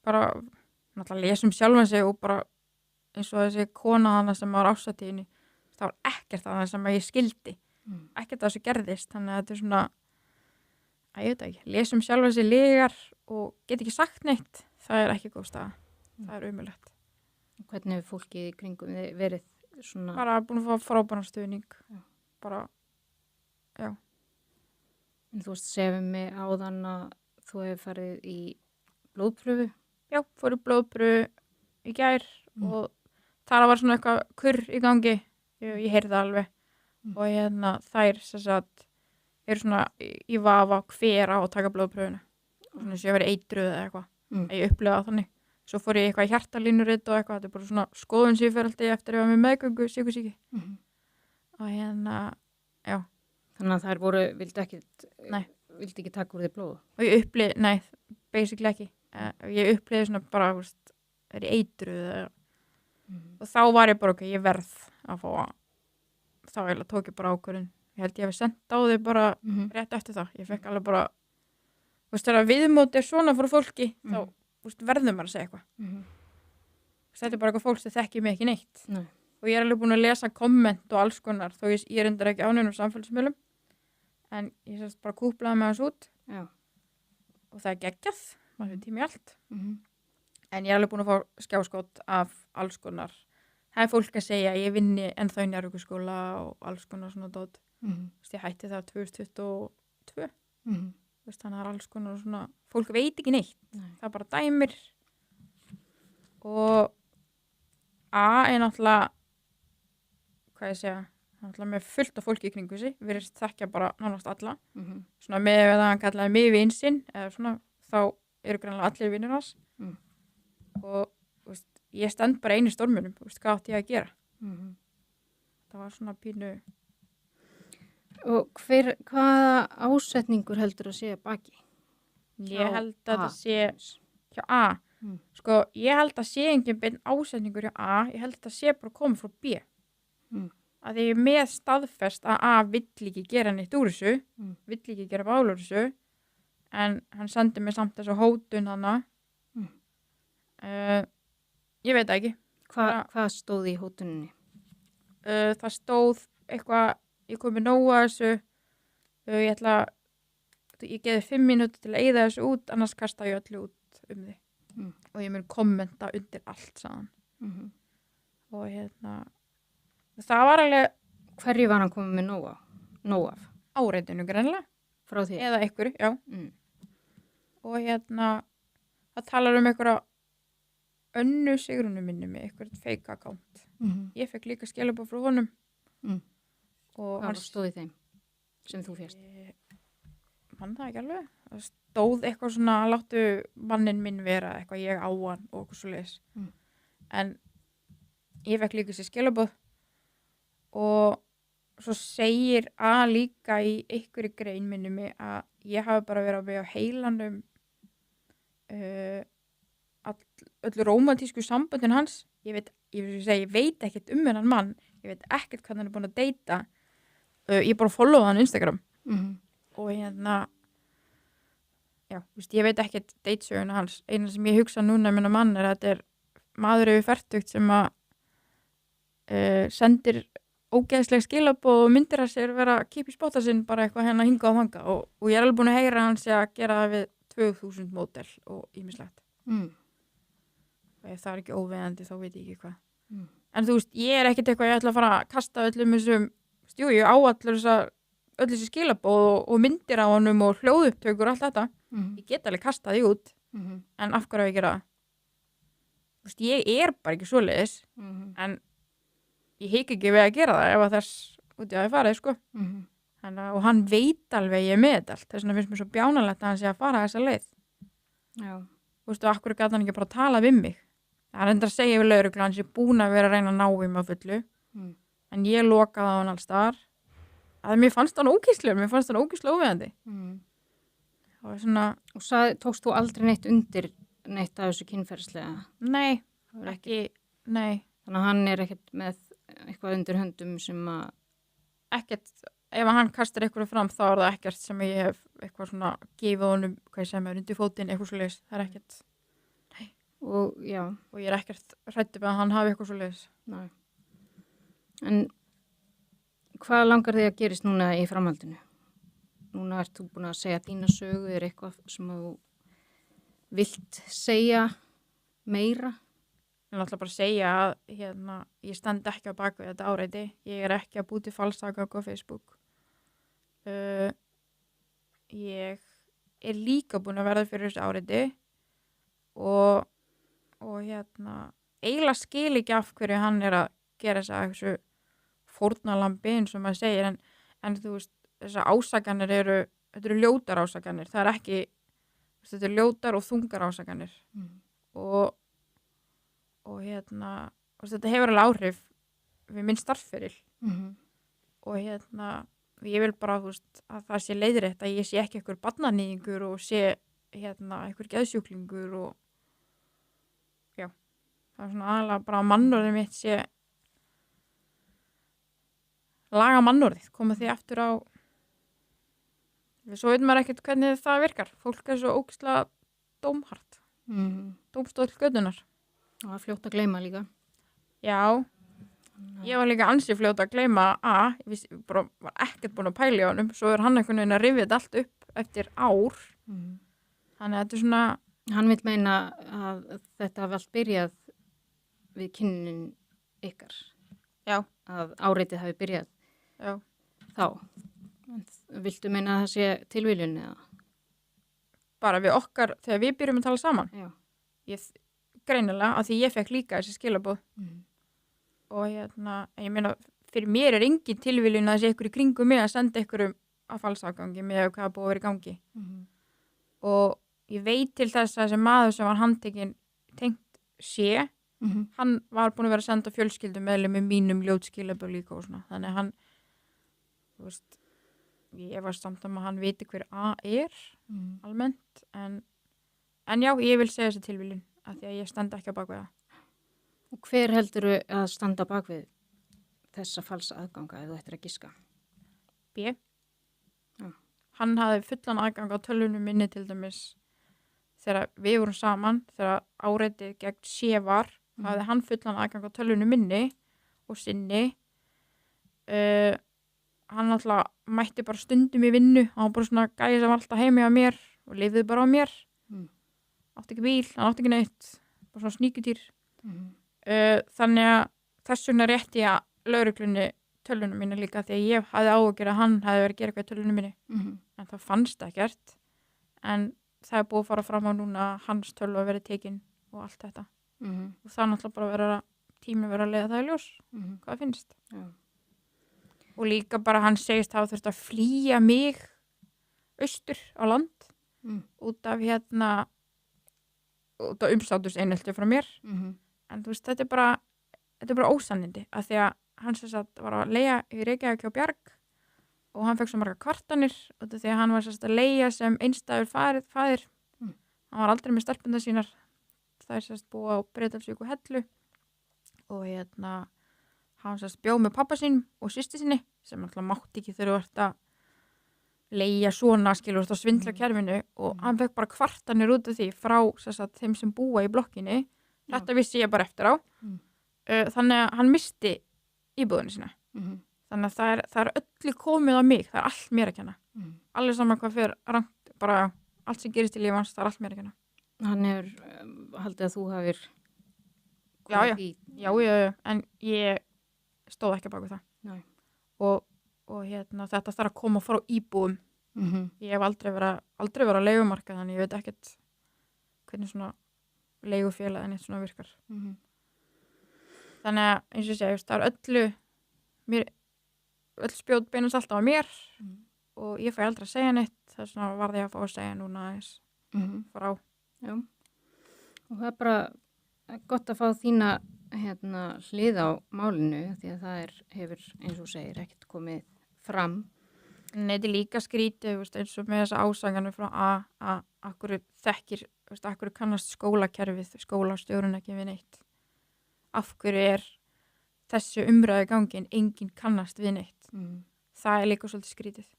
bara náttúrulega lesa sjálfan sig og bara eins og þessi kona hana sem var ásætt í henni, það var ekkert að það sem ég skildi, ekkert að þessu gerðist, þannig að þetta er svona, ég veit ekki, lesum sjálfan sig lygar og get ekki sagt neitt, það er ekki góð staða, það er umulegt. Hvernig hefur fólkið í kringum þig verið svona? Bara búin að fá frábæran stuðning, bara, já. En þú veist, segum mig áðan að þú hefur farið í blóðpröfu? Já, fór í blóðpröfu í gær og þar var svona eitthvað kurr í gangi, ég heyrði það alveg og þær sem sagt eru svona í vafa hver á að taka blóðpröfuna og svona sem ég verið eitruð eða eitthvað, að ég upplifa þannig. Svo fór ég eitthvað í hjartalínurit og eitthvað, þetta er bara svona skoðun sem ég fer alltaf eftir að ég var með meðgöngu, sykursýki. Og já. Þannig að þær voru, vildi ekki taka úr þig blóð? Og ég upplifði, nei, basically ekki. Ég upplifði svona bara, er ég eitruð og þá var ég bara, ég verð að fá að, þá eiginlega tók ég bara ákvörðun. Ég held ég hefði sendt á þig bara rétt eftir það. Ég fekk alveg bara, þegar viðmót er svona frá fólki, þá verður maður að segja eitthvað. Þetta er bara eitthvað fólk sem þekkir mig ekki neitt. Nei. Og ég er alveg búin að lesa komment og alls konar, þó ég er endur ekki ánægður á samfélagsmiðlum. En ég sérst bara kúplaði með hans út. Já. Og það er geggjað, maður fyrir tími allt. En ég er alveg búin að fá skjáskot af alls konar. Það er fólk að segja að ég vinni ennþá í Njarðvíkurskóla og alls konar svona dót. Ég hætti það 2022. Þannig að það er alls konar svona, fólk veit ekki neitt. Nei. Það er bara dæmir. Og er náttúrulega, hvað ég segja, náttúrulega með fullt af fólki í kringu sig, virðist þekkja bara nánast alla. Svona með að hann kallaði mig vin sinn, eða svona, þá eru greinlega allir vinir hans. Og ég stend bara einu stormunum, hvað átti ég að gera? Það var svona pínu. Og hvaða ásetningur heldur að sé að baki? Ég held að það sé hjá A. Sko, ég held að sé engin beinn ásetningur hjá A. Ég held að það sé bara komið frá B. Að ég er með staðfest að A vill ekki gera neitt úr þessu, vill ekki gera bál úr þessu, en hann sendi mér samt þessu hótun hana. Ég veit ekki. Hvað stóð í hótuninni? Það stóð eitthvað, ég kom með nóga þessu, ég geði 5 mínútur til að eyða þessu út, annars kasta ég öllu út þig. Og ég mun kommenta undir allt, sagðan. Og það var alveg. Hverju var hann komið með nóg af? Áreitinu greinlega. Frá því? Eða einhverju, já. Og það talar einhverja Önnu Sigrúnu minni með einhvern fake account. Ég fekk líka skilabóð frá honum. Hvað stóð í þeim sem þú férst? Man það ekki alveg. Það stóð eitthvað svona, láttu mannin minn vera eitthvað ég á hann og eitthvað svo leis. En ég fekk líka sér skilabóð og svo segir að líka í einhverju grein minni mig að ég hafi bara verið að vera á heilanum öllu rómantísku samböndin hans. Ég veit ekkert hennan mann, ég veit ekkert hvað hann er búin að deyta. Ég bara followa hann á Instagram. Og ég veit ekkert deitsöguna hans. Eina sem ég hugsa núna minna mann er að þetta er maður yfir fertugt sem að sendir ógeðsleg skilabóð og myndir að sér vera að kipa í spotta sinn bara eitthvað hinga og þanga og ég er alveg búin að heyra hans að gera það við 2000 módel og ýmislegt. Og ef það er ekki óviðandi þá veit ég ekki hvað. En þú veist, ég er ekkert eitthvað, ég ætla að fara að kasta öllum þessum, ég á öll þessi skilabóð og myndir á honum og hljóðupptökur og allt þetta. Ég get alveg kastað því út, en af hverju að ég gera það? Þú veist, ég er bara ekki svoleiðis, en ég hik ekki við að gera það ef að þess út í að ég farið, sko. Og hann veit alveg ég er með þetta allt, þess vegna finnst mér svo bjánalegt að hann sé að fara þessa leið. Já. Þú veist, af hverju gat hann ekki bara tala við mig? Það er endur að segja við lögreglu hans er búin að vera að reyna að ná í mig á fullu. En ég lokaði á hann alls þar. Að mér fannst hann ógeðslega óviðandi. Það var svona... Og tókst þú aldrei neitt undir neitt af þessu kynferðislega? Nei, ekki, nei. Þannig að hann ekkert með eitthvað undir höndum sem að... Ekkert, ef hann kastar eitthvað fram þá það ekkert sem ég hef eitthvað svona gefið honum, hvað ég segja mér, undir fótinn, eitthvað svo leiðis. Það ekkert, nei. Og já. Og ég ekkert hræddur með að hann hafi eitthvað svo leiðis. Nei. En hvað langar þig að gerist núna í framhaldinu? Núna ert þú búin að segja þína sögu, eitthvað sem þú vilt segja meira? Ég ætla bara að segja að ég stend ekki á bak við þetta áreiti. Ég ekki að búti falsagögn á Facebook. Ég líka búin að verða fyrir þessu áreiti og eiginlega skil ekki af hverju hann að gera þessu fórnalambi eins og maður segir en þú veist, þessar ásakanir þetta eru ljótar ásakanir. Það ekki, þetta eru ljótar og þungar ásakanir. Og þetta hefur alveg áhrif við minn starfferil. Og ég vil bara, þú veist, að það sé leiðrétt að ég sé ekki einhver barnanýðingur og sé einhver geðsjúklingur og já, það svona aðalega bara mannúðið mitt sé laga mannúðið, koma því aftur á svo veit maður ekkert hvernig það virkar. Fólk svo ógeðslega dómhart. Dómstóll götunar. Og það fljótt að gleyma líka. Já, ég var líka ansi fljótt að gleyma ég var ekkert búin að pæla í honum, svo hann einhvern veginn að rifja þetta allt upp eftir ár. Þannig að þetta svona... Hann vil meina að þetta hafi allt byrjað við kynnin ykkar. Já. Að áreitið hafi byrjað. Já. Þá. Viltu meina að það sé tilviljun eða? Bara við okkar, þegar við byrjum að tala saman. Já. Greinilega, af því ég fekk líka þessi skilaboð. Og ég meina, fyrir mér engin tilviljun að þessi ykkur í kringum mig að senda ykkur að falsagöngi með hvað búið að vera í gangi. Og ég veit til þess að þessi maður sem var handtekinn tengt sé, hann var búin að vera að senda fjölskyldum með mínum ljótskilaboð líka og svona. Þannig að hann, þú veist, ég var samt að hann viti hver almennt, en já, ég vil segja þessi tilviljun. Af því að ég standa ekki á bakvið það. Og hver heldur að standa bakvið þessa falsa aðganga ef þú ættir að giska? B. Já. Hann hafði fullan aðgang á tölvunum minni til dæmis þegar við vorum saman, þegar áreitið gegn C var, hafði hann fullan aðgang á tölvunum minni og sinni. Hann alltaf mætti bara stundum í vinnu, hann var bara svona gæði sem var alltaf heimi á mér og lifði bara á mér. Átti ekki bíl, hann átti ekki neitt, bara svona sníkutýr. Þannig að þess vegna rétti ég lögreglunni tölvunum minni líka því að ég hafði áhyggjur að hann hafði verið að gera eitthvað í tölvunum minni. En það fannst ekkert. En það búið að fara fram á núna hans tölvu að vera tekin og allt þetta. Og það náttúrulega bara tími verið að leiða það í ljós. Hvað finnst? Og líka bara hann segist hafa þurft að flýja mig austur á land út af út af umsáturseinelti frá mér. En þú veist, þetta er bara ósannindi af því að hann sem sagt var að leigja í Reykjavík hjá Bjarg og hann fekk svo marga kvartanir út af því að hann var sem sagt að leigja sem einstæður faðir. Hann var aldrei með stelpuna sínar. Það sem sagt búið á Breiðdalsvík og Hellu og hann sem sagt bjó með pappa sínum og systur sinni sem alltaf mátti ekki þegar þú ert að leigja svona, skilur, að svindla kerfinu og hann fekk bara kvartanir út af því frá sagt, þeim sem búa í blokkinni. Þetta vissi ég bara eftir á. Þannig að hann misti íbúðinu sína. Þannig að það er öllu komið á mig, það er allt mér að kenna. Allir saman hvað fyrir rangt, bara allt sem gerist í lífi hans, það er allt mér að kenna. Hann hefur haldið að þú hafir komið í... Já, en ég stóð ekki bak við það. Nei. Og þetta þarf að koma frá íbúum. Ég hef aldrei verið á leigumarkað, þannig ég veit ekkert hvernig svona leigufélag en eitt svona virkar. Þannig að eins og segja, það er öll spjót beinast alltaf á mér og ég fæ aldrei að segja neitt, þess vegna varði ég að fá að segja núna aðeins frá. Já. Og það er bara gott að fá þína hlið á málinu því að það hefur, eins og segir, ekkert komið fram. Nei, þetta er líka skrítið, eins og með þessa ásaganir frá að akkur þekkir, akkur kannast skólakerfið, skólastjórun ekki við neitt. Af hverju þessu umræðu gangin enginn kannast við neitt. Það er líka svolítið skrítið.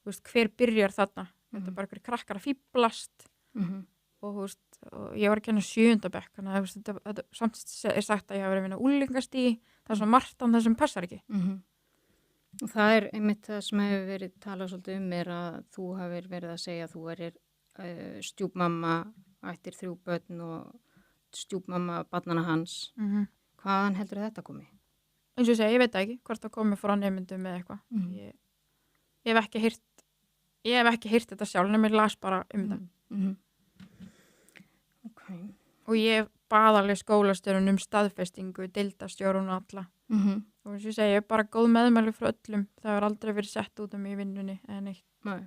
Hver byrjar þarna? Þetta er bara einhverjir krakkar að fíblast og ég var að kenna 7. bekk, þannig að þetta samt er sagt að ég hafi verið að vinna úlingastigi, það er svona margt án það sem passar ekki. Og það er einmitt það sem hefur verið talað svolítið að þú hafir verið að segja að þú erir stjúpmamma, ættir 3 börn og stjúpmamma barnanna hans. Hvaðan heldur þetta komið? Eins og ég segi, ég veit ekki hvort það komið frá nemyndum eða eitthvað. Ég hef ekki heyrt þetta sjálf, en ég las bara það. Okay. Og ég bað alveg skólastjórun staðfestingu, deildastjórun og alla. Og eins og ég segi, ég bara góð meðmæli frá öllum. Það hefur aldrei verið sett út mig í vinnunni eða neitt. Nei.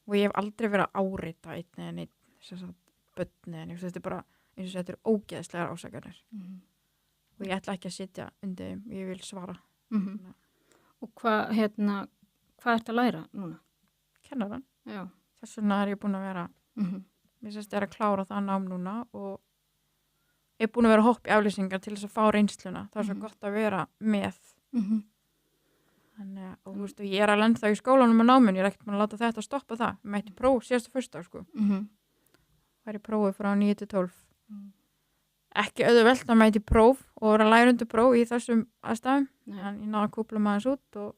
Og ég hef aldrei verið að áreita einn eða neitt, þess að börn eða neitt. Þetta er bara, eins og þetta er ógeðslegar ásakanir. Og ég ætla ekki að sitja undir þeim, ég vil svara. Og hvað ertu að læra núna? Kennaran. Já. Þess vegna ég búin að vera, mér sérst að klára það nám núna og ég búin að vera hopp í aflýsingar til þess að fá reynsluna. Það er svo gott að vera með. Þannig að, og ég er alveg ennþá í skólanum með náminn, ég er ekkert búin að láta þetta stoppa það. Ég mætti próf síðasta föstudag, sko. Það er prófið frá 9 til 12. Ekki auðvelt að mæti próf og vera lærundu próf í þessum aðstæðum. En ég náði að kúpla maður út og...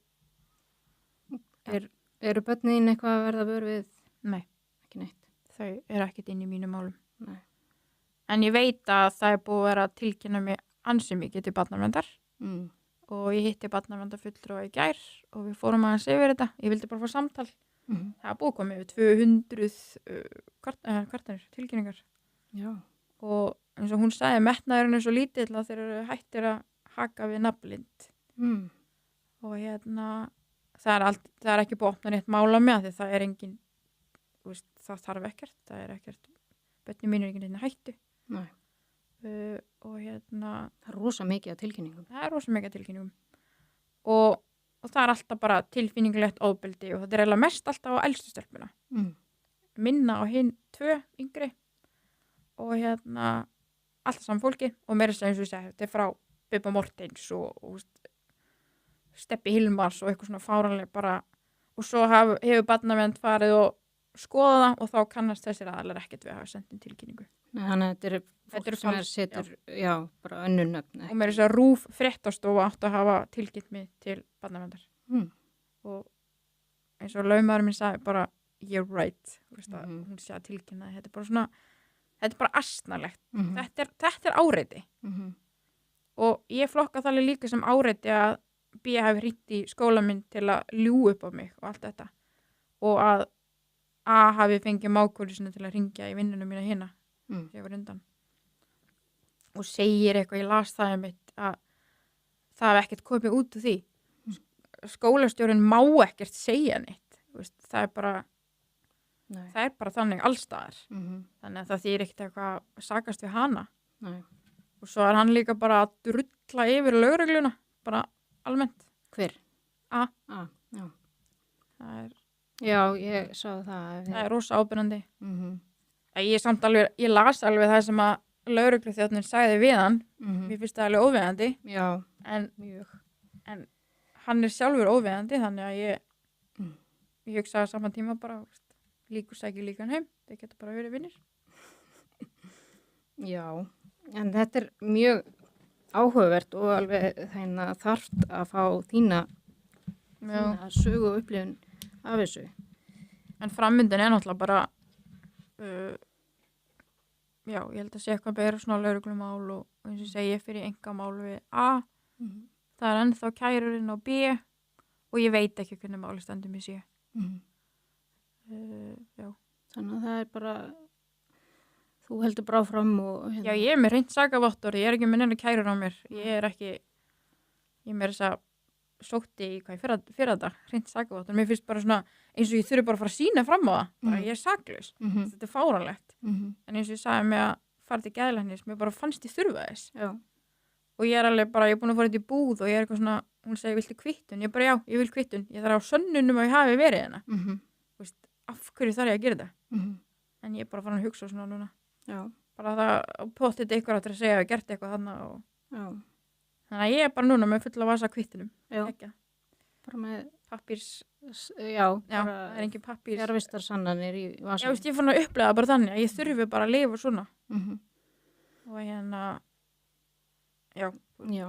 Eru börnin eitthvað að verða vör við? Nei. Ekki neitt. Þau eru ekkert inn í mínu málum. Nei. En ég veit að það er búið að vera að tilkynna mig ansi mikið til barnaverndar. Og ég hitti barnaverndarfulltrúa í gær og við fórum aðeins yfir þetta. Ég vildi bara fá samtal. Það er búið komið yfir 200 kvartanir, tilkynningar. Já. Og eins og hún sagði, metnaðurinn svo lítill að þeir eru hættir að haka við nafnlind. Og það er ekki búið að opna neitt mála með því það er engin, það þarf ekkert, það er ekkert, börnin mín er enginn hættu. Nei. Og það er rosa mikið af tilkynningum. Það er rosa mikið af tilkynningum. Og það er alltaf bara tilfinningulegt ofbeldi og þetta er eiginlega mest alltaf á elstu stelpuna. Minna á hinn 2 yngri og alltaf saman fólki og meira sem eins og ég segi, þetta er frá Bubba Mortens og Steppi Hilmars og eitthvað svona fáranlega bara og svo hefur barnavernd farið og skoða það og þá kannast þessir aðalar ekkert við að hafa sendin tilkynningu. Nei, þannig að þetta er fólk sem setur, já, bara önnur nöfn. Og mér þess að RÚV fréttastofa átt að hafa tilkynnt mig til barnaverndar. Og eins og lögmaðurinn minn sagði bara, you're right, hún sé að tilkynna þetta er bara svona, þetta er bara asnalegt. Þetta er áreiti. Og ég flokka það líka sem áreiti að B hafi hringt í skóla minn til að ljú upp á mig og allt þetta og að A hafi fengið mágkvöldisina til að hringja í vinnunum mína hina þegar ég var undan og segir eitthvað, ég las það mitt að það hef ekkert komið út úr því skólastjórinn má ekkert segja neitt það er bara þannig allstaðar þannig að það þýr ekkert eitthvað að sakast við hana og svo er hann líka bara að drulla yfir lögregluna bara almennt. Hver? A. Já. Það er... Já, ég sá það. Það er rosa ábyrjandi. Ég las alveg það sem að lögregluþjónninn sagði við hann. Mér finnst það alveg óviðandi. Já, mjög. En hann er sjálfur óviðandi, þannig að ég hugsaði saman tíma bara, líkur sækir líkan heim. Það getur bara verið vinnir. Já, en þetta er mjög áhugavert og alveg þarft að fá þína sögu og upplifun af þessu. En frammyndin er náttúrulega bara já, ég held að sé eitthvað beira svona lögreglumál og eins og segi ég fyrir engamál við A það er ennþá kærurinn á B og ég veit ekki hvernig máli stendur mér sé. Já. Þannig að það er bara þú heldur bara áfram og... Já, ég er með hreint sakavottor, ég er ekki með neina kærur á mér. Ég er með þess að sótti í fyrir þetta, hreint sakavottor. Mér finnst bara svona, eins og ég þurfi bara að fara að sína fram á það. Bara ég er saklaus. Þetta er fáranlegt. En eins og ég sagði mig að fara til geðlæknis, mér bara fannst ég þurfa þess. Já. Og ég alveg bara, ég er búin að fara þetta í búð og ég eitthvað svona, hún segi, viltu kvittun? Ég bara, já, ég vil kvittun. Ég þarf á sönnunum að ég hafi verið hérna. Veist, af hverju þarf ég að gera þetta? En ég er bara farin að hugsa svona núna. Já. Bara það potið eitthvað áttur að segja að ég gert eitthvað þarna og... Já. Þannig að ég er bara núna með fulla vasa kvittunum. Já. Ekki. Bara með Pappírs... Já, það er engin pappírs... Fjarvistarsannanir í vasanum. Já, veist, ég er fann að upplega bara þannig að ég þurfi bara að lifa svona. Og hérna... Já. Já.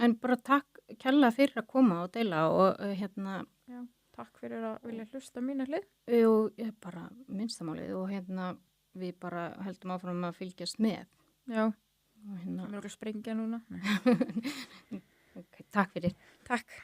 En bara takk kærlega fyrir að koma og deila og hérna... Já, takk fyrir að vilja hlusta mína hlið. Jú, ég bara minnstamálið og hérna við bara heldum áfram að fylgjast með. Já. Og hérna... Mér er okkur sprengja núna. Okay, takk fyrir. Takk.